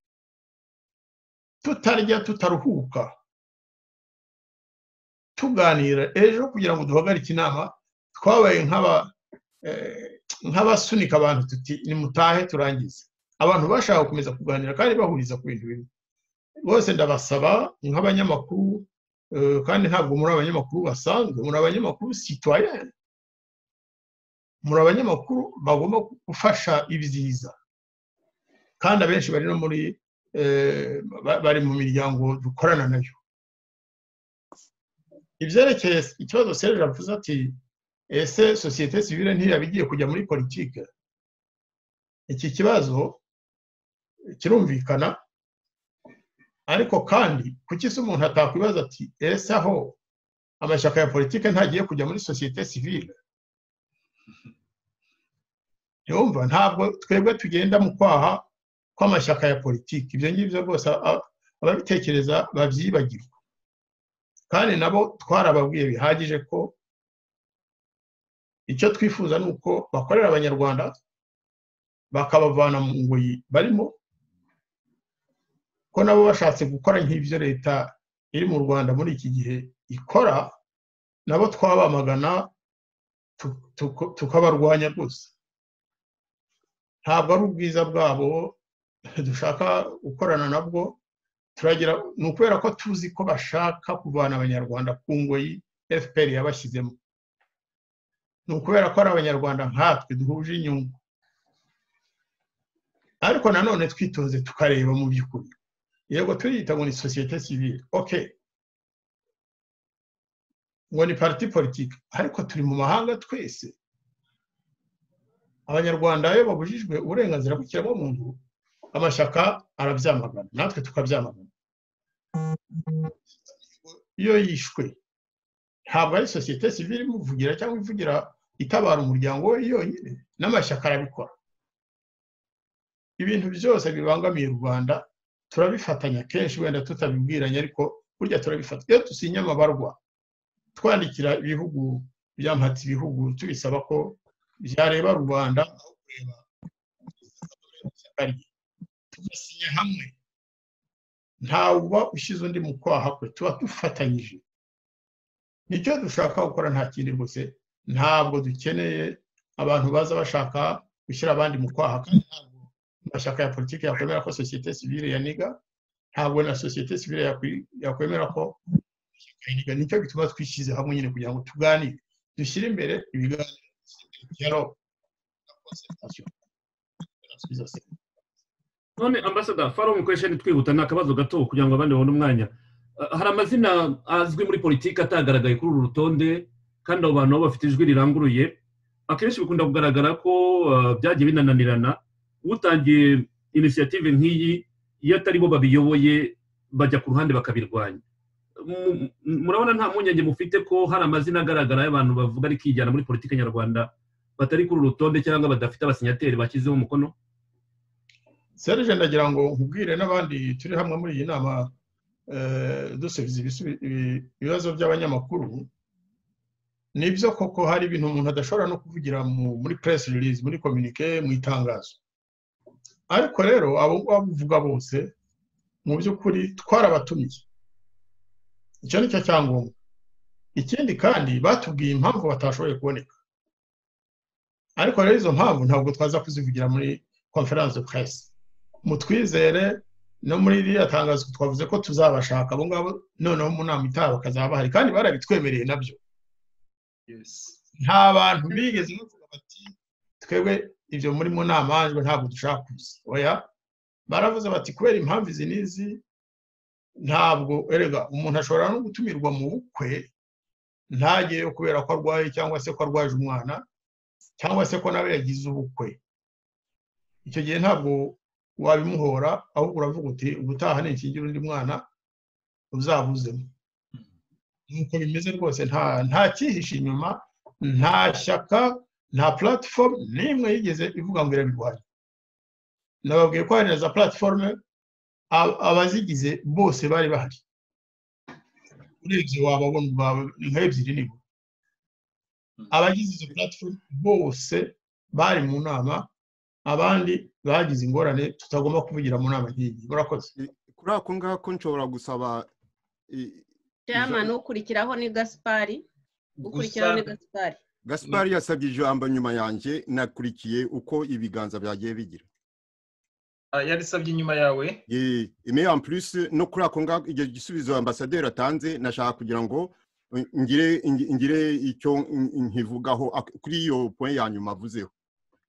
tutarya tutaruhuka tuganira ejo kugira ngo duhagarike inama twabaye nk'abasunika abantu tuti nimutahe turangize abantu bashaka gukomeza kuganira kandi bahuriza ku bintu bimwe bose ndabasaba nk'abanyamakuru kandi ntabwo muri abanyamakuru basanzwe muri abanyamakuru citoyen muri abanyamakuru bagomba gufasha ibyiza kandi abenshi bari no muri bari mu miryango dukorana nayo ibyerekeye ikibazo Serge avuze ati ese societe civile ntiyabigiye kujya muri politike iki kibazo kirumvikana ariko kandi kuki se umuntu atakwibaza ati ese aho amashyaka ya politike ntagiye kujya muri societe civile yumva ntabwo twebwe tugenda mu kwaha kw'amashyaka ya politike ibyo ngibyo rwose ababitekereza babyibagirwa kandi nabo twarababwiye bihagije ko icyo twifuza ni uko bakorera abanyarwanda bakabavana mu ngoyi barimo ko nabo bashatse gukora nk'ibyo leta iri mu Rwanda muri iki gihe ikora nabo twabamagana tukabarwanya rwose ntabwo ari ubwiza bwabo dushaka gukorana nabwo turagira ni ukubera ko tuzi ko bashaka kuvana abanyarwanda ku ngoyi FPR yabashyizemo ni ukubera ko ari abanyarwanda nkatwe duhuje inyungu ariko nanone twitonze tukareba mu by'ukuri yego turiyita ngo ni societe civile okay ngo ni parti politique ariko turi mu mahanga twese abanyarwanda iyo babujijwe uburenganzira bw'ikiremwamuntu amashyaka arabyamagana natwe tukabyamagana iyo yishwe ntabwo ari societe civile imuvugira cyangwa ivugira itabara umuryango we yonyine n'amashyaka arabikora ibintu byose bibangamiye u Rwanda turabifatanya kenshi wenda tutabibwiranye ariko burya turabifata iyo dusinya amabarwa twandikira ibihugu byamhatse ibihugu tubisaba ko byareba Rwanda aho kureba tugasinya hamwe ntawe uba ushyize undi mu kwaha kwe tuba dufatanyije nicyo dushaka gukora nta kindi rwose ntabwo dukeneye abantu baza bashaka gushyira abandi mu kwaha kandi ntabwo amashyaka ya politiki yakwemera ko societe civile yaniga ntabwo na societe civile yakwemera ko nicyo bituma twishyize hamwe nyine kugira ngo tuganire dushyire imbere ibiganiro none ambassador Faroum question twihuta n'akabazo gato kugira ngo abandi babone umwanya hari amazina azwi muri politiki atagaragaye kuri uru rutonde kandi abo bantu bafite ijwi riranguruye akenshi bikunda kugaragara ko byagiye binananirana utangiye initiative nk'iyi iyo atari bo babiyoboye bajya ku ruhande bakabirwanya murabona nta mpungenge mufite ko hari amazina agaragara y'abantu bavuga ari kijyana muri politiki nyarwanda batari kuri uru rutonde cyangwa badafite abasinyateri bashyizeho umukono Serge ndagira ngo nkubwire n'abandi turi hamwe muri iyi nama dusubiza ibibazo by'abanyamakuru nibyo koko hari ibintu umuntu adashobora no kuvugira muri press release muri communique mu itangazo ariko rero abo bavuga bose mu by'ukuri twarabatumye icyo nicyo cyangombwa ikindi kandi batubwiye impamvu batashoboye kuboneka ariko rero izo mpamvu ntabwo twaza kuzivugira muri conference de presse mutwizere no muri iriya tangazo twavuze ko tuzabashaka abo ngabo noneho mu nama itaha bakazaba bahari kandi barabitwemereye nabyo nta bantu bigeze bavuga bati twebwe ibyo muri mu nama anjwe ntabwo dushaka kuza oya baravuze bati kubera impamvu izi n'izi ntabwo erega umuntu ashobora no gutumirwa mu bukwe ntageyo kubera ko arwaye cyangwa se ko arwaje umwana cyangwa se ko nawe yagize ubukwe icyo gihe ntabwo wabimuhora ahubwo uravuga uti ubutaha n'ikingira undi mwana uzabuzemo nuko bimeze rwose nta cyihishe inyuma nta shyaka nta platform n'imwe yigeze ivuga ngo irabirwanya nababwiye ko hari na za platform abazigize bose bari bahari urebye wababona nka ebyiri nibo abagize izo platform bose bari mu nama abandi bagize ingorane tutagomba kuvugira mu nama nk'iyi murakoze kuri ako ngako nshobora gusaba Chairman ukurikiraho ni Gaspari ukurikiraho ni Gaspari yasabye ijambo nyuma yanjye nakurikiye uko ibiganza byagiye bigira yarisabye inyuma yawe mais en plus no kuri ako ngako igihe gisubizo ambassadeur atanze nashaka kugira ngo ngire icyo nkivugaho kuri iyo point ya nyuma avuzeho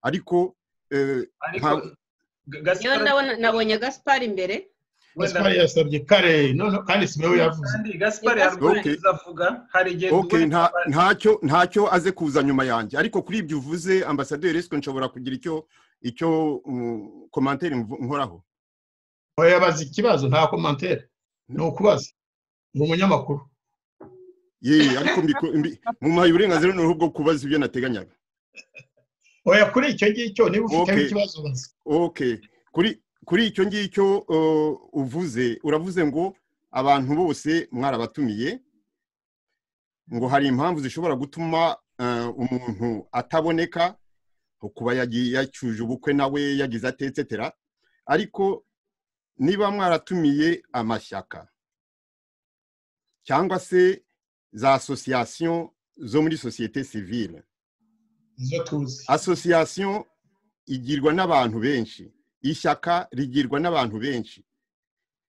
ariko nabonye Gaspari imbere Gaspari yasabye kare none kandi simewe yavuze kandi Gaspari avuga hari igihe ntacyo aze kuza nyuma yanjye ariko kuri ibyo uvuze ambassadeur esko nshobora kugira icyo commentaire nkoraho oya bazi ikibazo nta commentaire no kubaza mu munyamakuru ariko mu mayi uburenganzira n'uruhu bwo kubaza ibyo nateganyaga oya kuri icyo ngicyo niba ufite ikibazo bazi kuri icyo ngicyo uravuze ngo abantu bose mwarabatumiye ngo hari impamvu zishobora gutuma umuntu ataboneka kuba yacyuje ubukwe nawe yagize atetsetera ariko niba mwaratumiye amashyaka cyangwa se za association zo muri société civile association igirwa n'abantu benshi ishyaka rigirwa n'abantu benshi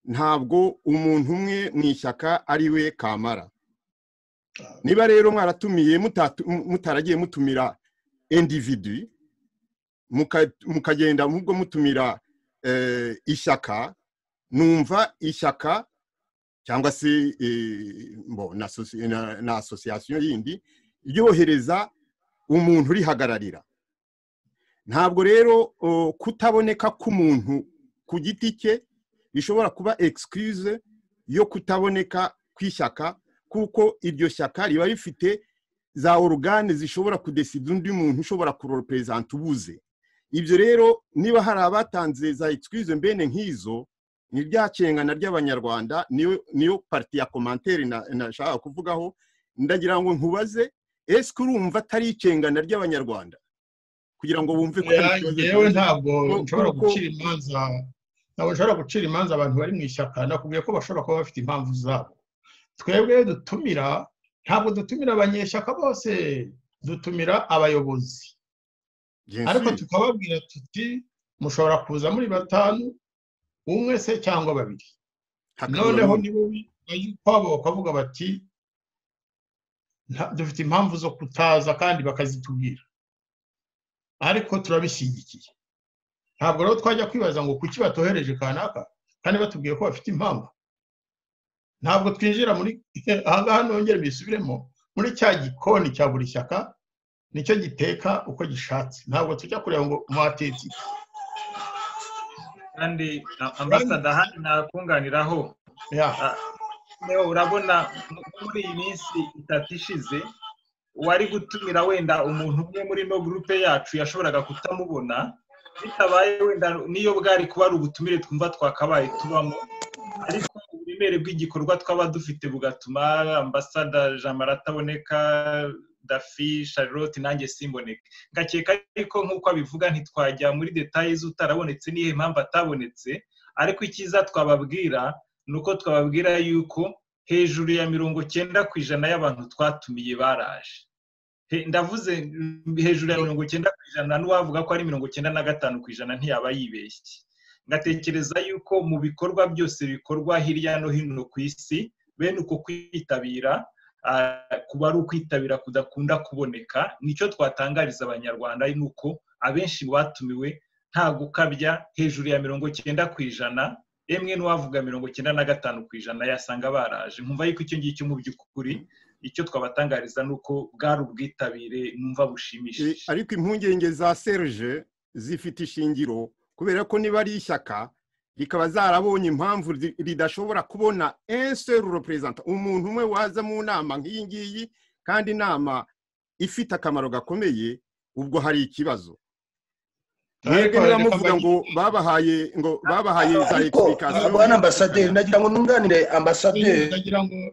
ntabwo umuntu umwe mu ishyaka ari we kamara niba rero mwaratumiye mutaragiye mutumira individu mukagenda mubwo mutumira ishyaka numva ishyaka cyangwa se na association yindi yohereza umuntu rihagararira ntabwo rero kutaboneka k'umuntu ku giti cye bishobora kuba excuse yo kutaboneka kw'ishyaka kuko iryo shyaka riba rifite za organe zishobora kudesida undi muntu ushobora kurepresenta ubuze ibyo rero niba hari abatanze za excuse mbene nk'izo ni ryacengana ry'abanyarwanda niyo parti ya commentaire nashaka kuvugaho ndagira ngo nkubaze eske urumva atari icengana ry'abanyarwanda kugira ngo bumve ko yewe ntabwo nshobora gucira imanza abantu bari mu ishyaka nakubwiye ko bashobora kuba bafite impamvu zabo twebwe dutumira ntabwo dutumira abanyeshyaka bose dutumira abayobozi ariko tukababwira tuti mushobora kuza muri batanu umwe se cyangwa babiri noneho nibo kwabo bakavuga bati dufite impamvu zo kutaza kandi bakazitubwira ariko turabishyigikiye ntabwo rero twajya kwibaza ngo kuki batohereje kanaka kandi batubwiye ko bafite impamvu ntabwo twinjira muri ahangaha nongere bisubiremo muri cya gikoni cya buri shyaka nicyo giteka uko gishatse ntabwo tujya kureba ngo mwatetse kandi ambasada hano nakunganiraho urabona muri iyi minsi itatu ishize wari gutumira wenda umuntu umwe muri no groupe yacu yashoboraga kutamubona bitabaye wenda niyo bwari kuba ari ubutumire twumva twakabaye tubamo ariko uburemere bw'igikorwa twaba dufite bugatuma ambasada Jean Marie ataboneka Dafi Charlotte nanjye simboneke ngakeka ariko nk'uko abivuga ntitwajya muri details utarabonetse nihe mpamvu atabonetse ariko icyiza twababwira nuko twababwira yuko hejuru ya 90% y'abantu twatumiye baraje ndavuze hejuru ya 90% n'uwavuga ko ari 95% ntiyaba yibeshye ngatekereza yuko mu bikorwa byose bikorwa hirya no hino ku isi bene uko kwitabira kuba ari ukwitabira kudakunda kuboneka nicyo twatangariza abanyarwanda nuko abenshi batumiwe nta gukabya hejuru ya 90% emwe n'uwavuga 95% yasanga baraje nkumva yuko icyo ngicyo mu by'ukuri icyo twabatangariza nuko bwari ubwitabire numva bushimishije ariko impungenge za Serge zifite ishingiro kubera ko niba ari ishyaka rikaba zarabonye impamvu ridashobora kubona un seul représentant umuntu umwe waza mu nama nk'iyi ngiyi kandi inama ifite akamaro gakomeye ubwo hari ikibazo mwebwe niba muvuga ngo babahaye za explication bwana ambasaderi ndagira ngo nunganire ambasaderi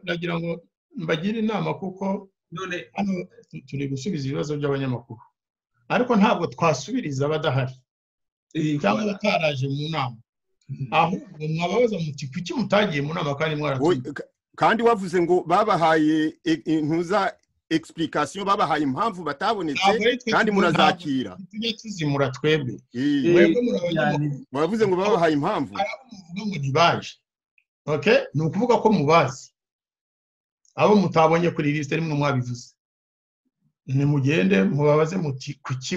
ndagira ngo mbagire inama kuko none hano turi gusubiza ibibazo by'abanyamakuru ariko ntabwo twasubiriza abadahari cyangwa bataraje mu nama ahubwo mwababaza muti kuki mutagiye mu nama kandi mwaratuye kandi wavuze ngo babahaye intuza explication babahaye impamvu batabonetse kandi murazakira tujye tuzimura twebwe mwebwe muravuze ngo babahaye impamvu aravuga ngo ntibaje okay ni ukuvuga ko mubazi abo mutabonye kuri liste rimwe mwabivuze nimugende mubabaze muti kuki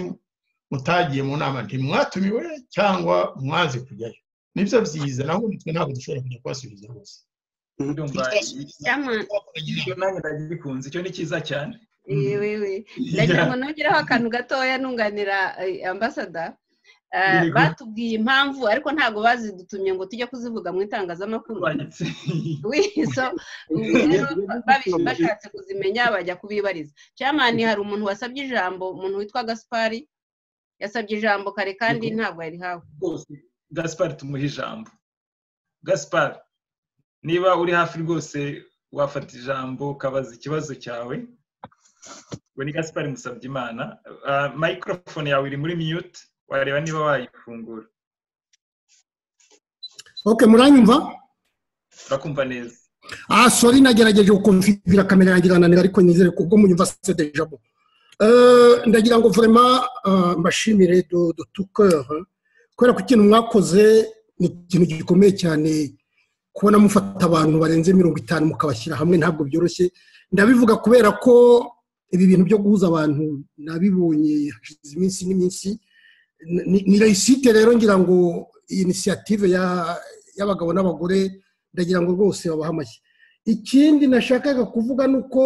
mutagiye mu nama ntimwatumiwe cyangwa mwaze kujyayo nibyo byiza naho nitwe ntabwo dushobora kujya kwasubiza hose icyo ni cyiza cyane ndagira ngo nongeraho akantu gatoya nunganira ambasada batubwiye impamvu ariko ntabwo bazidutumye ngo tujye kuzivuga mu itangazamakuru bashatse kuzimenya bajya kubibariza cyamani hari umuntu wasabye ijambo umuntu witwa Gaspari yasabye ijambo kare kandi ntabwo yari hawe Gaspari tumuha ijambo Gaspari niba uri hafi rwose wafata ijambo ukabaza ikibazo cyawe we ni Gaspari Musabyimana microphone yawe iri muri mute wareba niba wayifungura okay muranyumva bakumva neza sorry nagerageje gukonfigura kamera yanjye nanira ariko nizere ko ubwo munyumva c'est déjà bon ndagira ngo vraiment mbashimire de tout cœur kubera ko ikintu mwakoze ni ikintu gikomeye cyane kubona mufata abantu barenze 50 mukabashyira hamwe ntabwo byoroshye ndabivuga kubera ko ibi bintu byo guhuza abantu nabibonye hashize iminsi n'iminsi ni réussite rero ngira ngo initiative y'abagabo n'abagore ndagira ngo rwose babahamashye ikindi nashakaga kuvuga nuko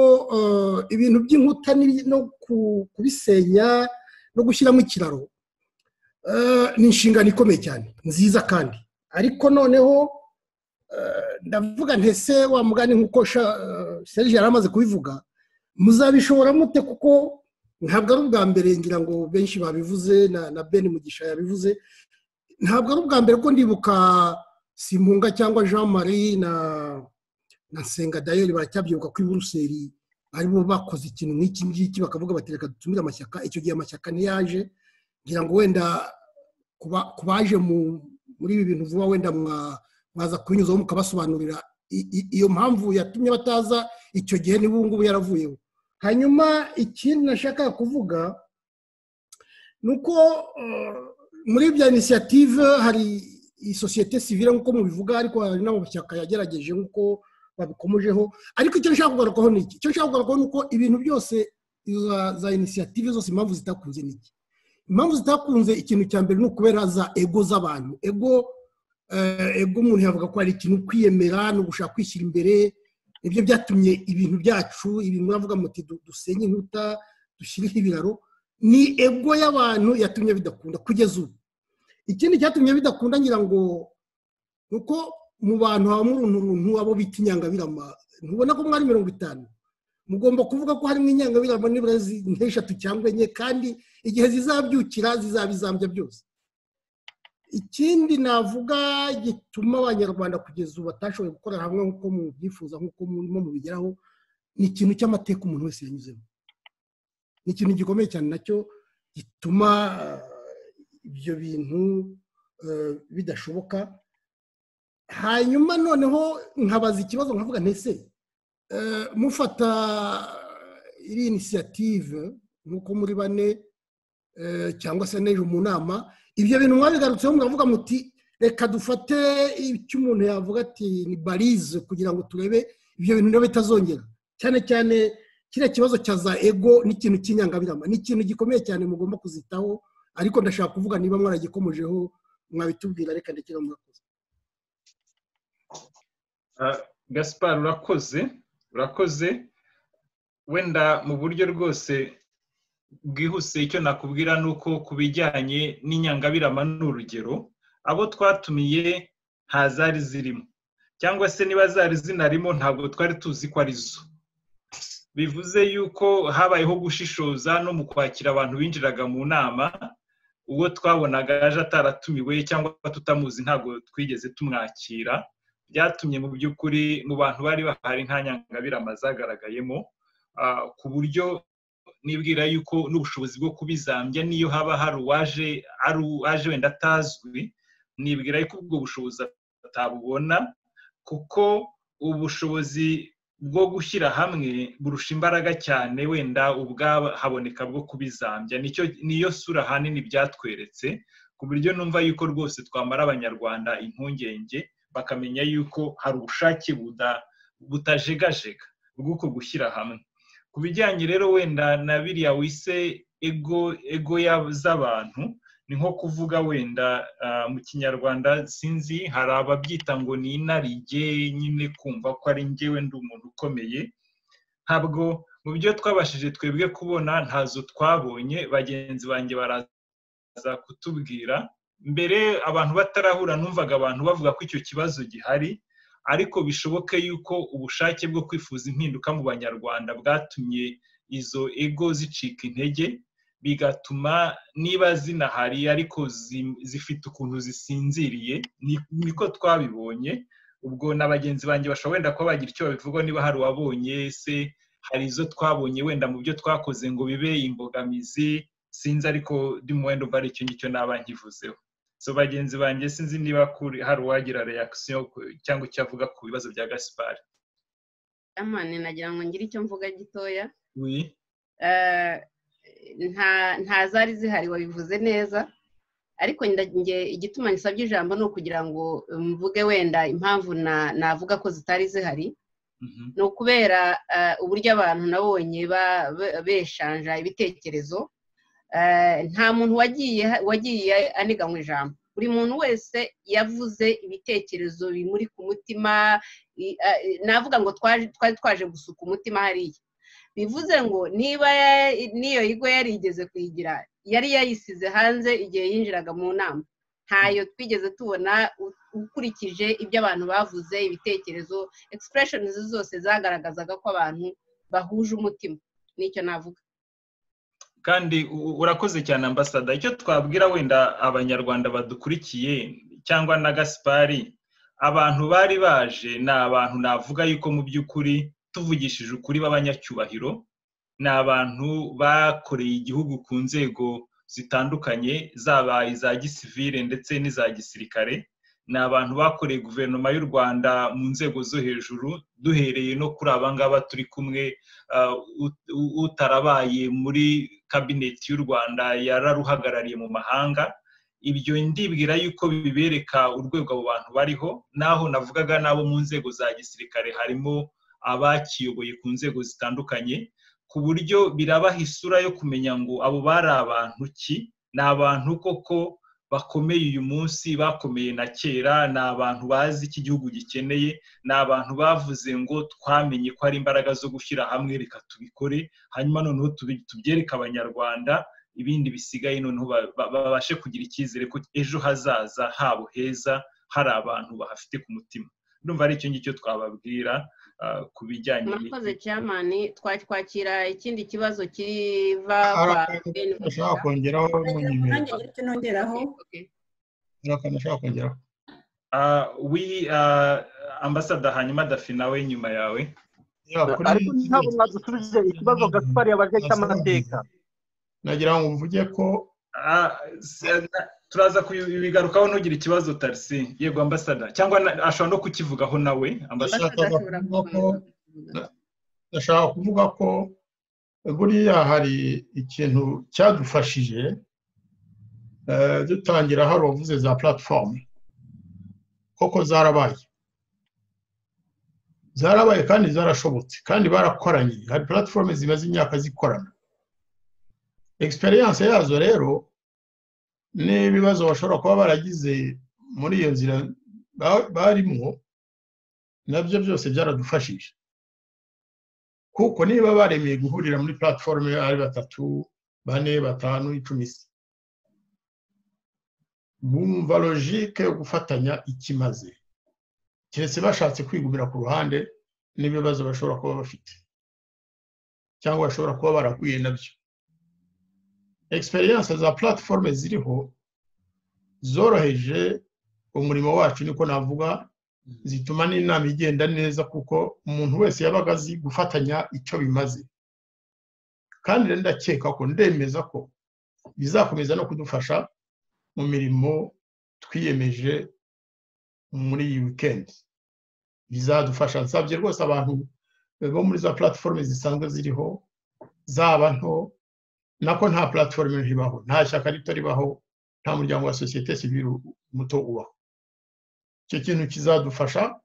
ibintu by'inkuta no kubisenya no gushyiramo ikiraro ni inshingano ikomeye cyane nziza kandi ariko noneho ndavuga ntese wa mugani nkuko Serge yaramaze kubivuga muzabishobora mute kuko ntabwo ari ubwa mbere ngira ngo benshi babivuze na Ben Mugisha yabivuze ntabwo ari ubwa mbere ko ndibuka Simpunga cyangwa Jean Marie na Nsenga Dayeli baracyabyibuka ko i Buruseli aribo bakoze ikintu nk'iki ngiki bakavuga bati reka dutumire amashyaka icyo gihe amashyaka ntiyaje ngira ngo wenda kubaje muri ibi bintu vuba wenda mwaza kubinyuzaho mukabasobanurira iyo mpamvu yatumye bataza icyo gihe n'ubu ngubu yaravuyeho hanyuma ikindi nashaka kuvuga nuko muri bya initiative hari isosiyete civile nkuko mubivuga ariko hari n'amashyaka yagerageje nkuko babikomojeho ariko icyo nshaka kugarukaho ni iki icyo nshaka kugarukaho nuko ibintu byose za initiative zose impamvu zitakunze niki impamvu zitakunze ikintu cya mbere ni ukubera za ego z'abantu ego umuntu yavuga ko hari ikintu kwiyemera no gushaka kwishyira imbere nibyo byatumye ibintu byacu ibintu bavuga muti dusenye inkuta dushyireho ibiraro ni ego y'abantu yatumye bidakunda kugeza ubu ikindi cyatumye bidakunda ngira ngo nuko mu bantu habamo uruntu abo bita inyangabirama ntubona ko mwari 50 mugomba kuvuga ko harimo inyangabirama nibura nk'eshatu cyangwa enye kandi igihe zizabyukira zizabizambya byose ikindi navuga gituma abanyarwanda kugeza ubu batashoboye gukorera hamwe nk'uko mubyifuza nk'uko murimo mubigeraho ni ikintu cy'amateka umuntu wese yanyuzemo ni ikintu gikomeye cyane nacyo gituma ibyo bintu bidashoboka. Hanyuma noneho nkabaza ikibazo nkavuga ntese mufata iri initiative nk'uko muri bane cyangwa se n'ejo mu nama, ibyo bintu mwabigarutseho muravuga muti reka dufate icyo umuntu yavuga ati ni barize kugira ngo turebe ibyo bintu niba bitazongera. Cyane cyane kiriya kibazo cya za ego n'ikintu cy'inyangabirama ni ikintu gikomeye cyane mugomba kuzitaho, ariko ndashaka kuvuga niba mwaragikomojeho mwabitubwira, reka ndekera murakoze. Gaspard urakoze wenda mu buryo rwose bwihuse. Icyo nakubwira ni uko ku bijyanye n'inyangabirama n'urugero, abo twatumiye nta zari zirimo, cyangwa se niba zari zinarimo ntabwo twari tuzi ko ari zo. Bivuze yuko habayeho gushishoza no mu kwakira abantu binjiraga mu nama. Uwo twabonaga aje ataratumiwe cyangwa tutamuzi ntabwo twigeze tumwakira. Byatumye mu by'ukuri mu bantu bari bahari nta nyangabirama zagaragayemo, ku buryo nibwira yuko n'ubushobozi bwo kubizambya niyo haba hari uwaje wenda atazwi, nibwira yuko ubwo bushobozi atabubona, kuko ubushobozi bwo gushyira hamwe burusha imbaraga cyane wenda ubwahaboneka bwo kubizambya. Niyo sura hanini byatweretse, ku buryo numva yuko rwose twamara abanyarwanda impungenge bakamenya yuko hari ubushake butajegajega bw'uko gushyira hamwe. Ku bijyanye rero wenda na biriya wise ego z'abantu, ni nko kuvuga wenda mu kinyarwanda sinzi, hari ababyita ngo ni inarijye, nyine kumva ko ari njyewe ndi umuntu ukomeye. Ntabwo mu byo twabashije twebwe kubona ntazo twabonye, bagenzi banjye baraza kutubwira. Mbere abantu batarahura numvaga abantu bavuga ko icyo kibazo gihari, ariko bishoboke yuko ubushake bwo kwifuza impinduka mu banyarwanda bwatumye izo ego zicika intege, bigatuma niba zinahari ariko zifite ukuntu zisinziriye. Niko twabibonye. Ubwo na bagenzi banjye bashobora wenda kuba bagira icyo babivuga niba hari uwabonye se hari izo twabonye wenda mu byo twakoze ngo bibe imbogamizi, sinzi, ariko wenda umva ari icyo ngicyo naba nkivuzeho. So bagenzi banjye sinzi niba hari uwagira reaction cyangwa icyo avuga ku bibazo bya Gaspard. Amane nagira ngo ngire icyo mvuga gitoya. Oui. Nta zari zihari, wabivuze neza, ariko igituma nisabye ijambo ni ukugira ngo mvuge wenda impamvu navuga ko zitari zihari. Ni ukubera uburyo abantu nabonye beshanja ibitekerezo. Nta muntu wagiye aniganywa ijambo. Buri muntu wese yavuze ibitekerezo bimuri ku mutima. Navuga ngo twari twaje gusuka umutima hariya. Bivuze ngo niba niyo yigo yarigeze kuyigira, yari yayisize hanze igihe yinjiraga mu nama. Ntayo twigeze tubona ukurikije ibyo abantu bavuze, ibitekerezo, expressions zose zagaragazaga ko abantu bahuje umutima. Nicyo navuga. Kandi urakoze cyane ambasada. Icyo twabwira wenda abanyarwanda badukurikiye cyangwa na Gaspard, abantu bari baje ni abantu navuga yuko mu by'ukuri tuvugishije ukuri b'abanyacyubahiro, ni abantu bakoreye igihugu ku nzego zitandukanye, zaba iza gisivile ndetse n'iza gisirikare. Ni abantu bakoreye guverinoma y'u Rwanda mu nzego zo hejuru, duhereye no kuri abangaba turi kumwe. Utarabaye muri kabineti y'u Rwanda yararuhagarariye mu mahanga. Ibyo ndibwira yuko bibereka urwego abo bantu bariho. Naho navugaga nabo mu nzego za gisirikare harimo abakiyoboye ku nzego zitandukanye, ku buryo birabaha isura yo kumenya ngo abo bari abantu ki. Ni abantu koko bakomeye uyu munsi, bakomeye na kera. Ni abantu bazi iki gihugu gikeneye. Ni abantu bavuze ngo twamenye ko ari imbaraga zo gushyira hamwe, reka tubikore, hanyuma noneho tubyereke abanyarwanda, ibindi bisigaye noneho babashe kugira icyizere ko ejo hazaza habo heza hari abantu bahafite ku mutima. Ndumva ari icyo ngicyo twababwira ku bijyanye murakoze cyamani. Twakira ikindi kibazo kiva kwa nashaka kongeraho ambasada, hanyuma Dafi nawe nyuma yawe. ariko ntabwo mwadusubije ikibazo Gaspard yabaje cy'amateka. nagira ngo mvuge ko turaza kubigarukaho ntugire ikibazo Tarsi. Yego ambasada cyangwa ashobora no kukivugaho nawe ambasada. ndashaka kuvuga ko buriya hari ikintu cyadufashije dutangira hari uvuze za platform koko zarabaye kandi zarashobotse kandi barakoranye. hari platform zimaze imyaka zikorana. Experience yazo rero n'ibibazo bashobora kuba baragize muri iyo nzira barimo nabyo byose byaradufashije, kuko niba baremeye guhurira muri platform ari 3, 4, 5, 10 bumva logique yo gufatanya ikimaze, keretse bashatse kwigumira ku ruhande n'ibibazo bashobora kuba bafite cyangwa bashobora kuba barakuye nabyo. Experience za platform ziriho zoroheje umurimo wacu, niko navuga, zituma n'inama igenda neza kuko umuntu wese yabaga azi gufatanya icyo bimaze. Kandi ndakeka ko ndemeza ko bizakomeza no kudufasha mu mirimo twiyemeje muri iyi weekend. Bizadufasha. Nsabye rwose abantu bo muri za platform zisanzwe ziriho, zaba nto nako nta platform ribaho, nta shyaka rito ribaho, nta muryango wa societe civile muto ubaho. Icyo kintu kizadufasha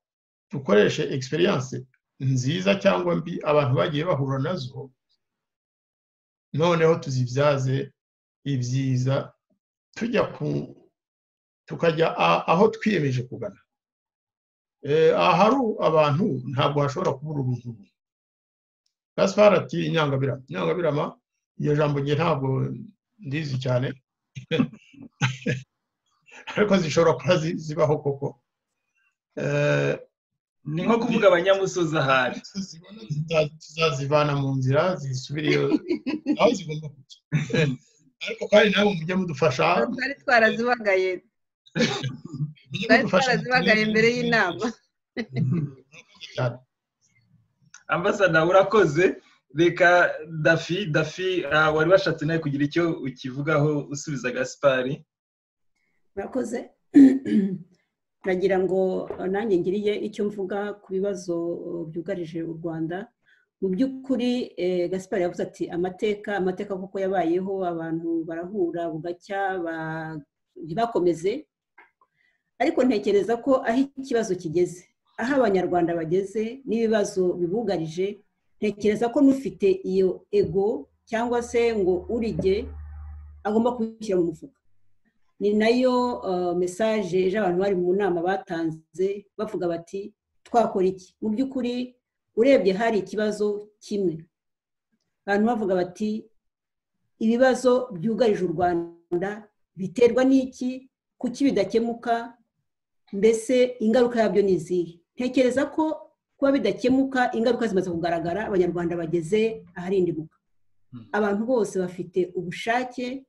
dukoreshe experience nziza cyangwa mbi abantu bagiye bahura nazo, noneho tuzibyaze ibyiza, tukajya aho twiyemeje kugana. Aharu abantu ntabwo hashobora kubura ubuntu. Gaspard ati Nyangabirama, iyo jambo nge ntabwo ndizi cyane ariko zishobora kuba zibaho koko. Ni nko kuvuga abanyamusozi ahari. Tuzazivana mu nzira zisubiriye aho zigomba kujya. Ariko kandi nabo mujye mudufasha. Twari twarazibagaye mbere y'inama. Ambasada urakoze. Reka Dafi wari washatse nawe kugira icyo ukivugaho usubiza Gaspard. Murakoze. Nagira ngo nanjye ngiriye icyo mvuga ku bibazo byugarije u Rwanda. Mu by'ukuri Gaspard yavuze ati amateka kuko yabayeho, abantu barahura bugacya ntibakomeze. Ariko ntekereza ko aho ikibazo kigeze, aho abanyarwanda bageze n'ibibazo bibugarije, ntekereza ko n'ufite iyo ego cyangwa se ngo urige agomba kubishyira mu mufuka. Ni nayo message ejo abantu bari mu nama batanze bavuga bati twakora iki. Mu by'ukuri urebye hari ikibazo kimwe, abantu bavuga bati ibibazo byugarije u Rwanda biterwa n'iki, kuki bidakemuka, mbese ingaruka yabyo ni izihe. Ntekereza ko kuba bidakemuka ingaruka zimaze kugaragara, abanyarwanda bageze aharindimuka. Abantu bose bafite ubushake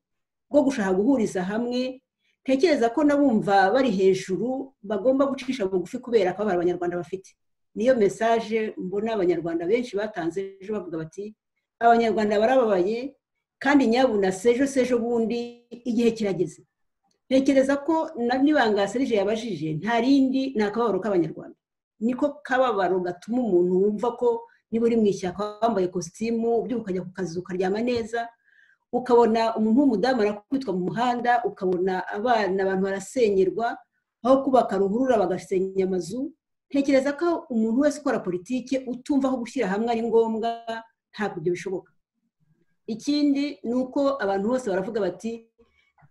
bwo gushaka guhuriza hamwe. Ntekereza ko nabumva bari hejuru bagomba gucisha bugufi kubera ko abanyarwanda bafite. Niyo message mbona abanyarwanda benshi batanze ejo bavuga bati abanyarwanda barababaye kandi nyabuna sejo bundi igihe kirageze. Ntekereza ko nibanga Serge yabajije nta rindi nakababaro k'abanyarwanda. Niko kababaro gatuma umuntu wumva ko niba uri mu ishyaka wambaye kositimu ubyuka ukajya ku kazi ukaryama neza, ukabona umuntu w'umudamu arakwitwa mu muhanda, ukabona abantu barasenyerwa, aho kubaka ruhurura bagasenya amazu. Ntekereza ko umuntu wese ukora politike utumva aho gushyira hamwe ari ngombwa, ntabwo ibyo bishoboka. Ikindi ni uko abantu bose baravuga bati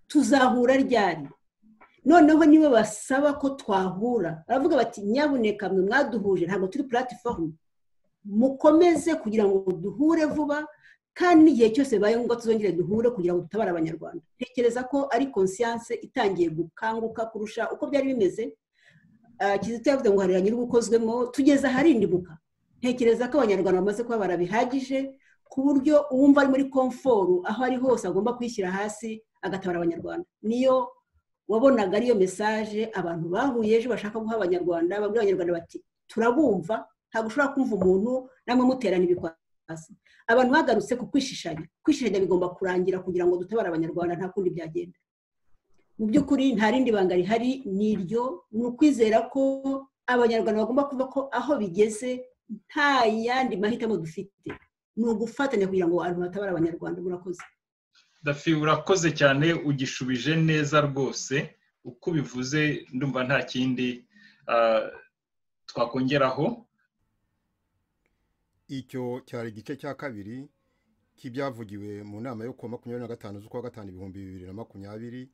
tuzahura ryari. Noneho nibo basaba ko twahura, baravuga bati nyabuneka mwe mwaduhuje ntabwo turi platform, mukomeze kugira ngo duhure vuba kandi n'igihe cyose baye ngo tuzongere duhure kugira ngo dutabare abanyarwanda. Ntekereza ko ari conscience itangiye gukanguka kurusha uko byari bimeze. Kizito yavuze ngo harira nyir'ubukozwemo, tugeze aharindimuka. Ntekereza ko abanyarwanda bamaze kuba barabihagije ku buryo uwumva ari muri comfort aho ari hose agomba kwishyira hasi agatabara abanyarwanda. Niyo wabonaga ariyo message abantu bahuye ejo bashaka guha abanyarwanda, babwira abanyarwanda bati turabumva ntabwo ushobora kumva umuntu namwe muterana ibikwasi. Abantu bagarutse ku kwishishanya bigomba kurangira kugira ngo dutabare abanyarwanda, nta kundi byagenda. Mu by'ukuri nta rindi banga rihari, niryo ni ukwizera ko abanyarwanda bagomba kuva ko aho bigeze nta yandi mahitamo dufite, ni ugufatanya kugira ngo abantu batabare abanyarwanda. Murakoze. Dafi, urakoze cyane, ugishubije neza rwose uko ubivuze. Ndumva nta kindi twakongeraho. Icyo cyari igice cya kabiri cy'ibyavugiwe mu nama yo kuwa 25 z'ukwa gatanu 2020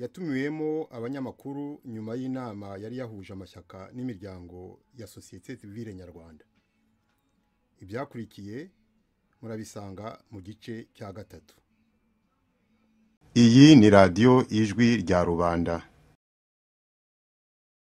yatumiwemo abanyamakuru nyuma y'inama yari yahuje amashyaka n'imiryango ya sosiyete sivile nyarwanda. Ibyakurikiye murabisanga mu gice cya gatatu. Iyi ni radiyo Ijwi rya Rubanda.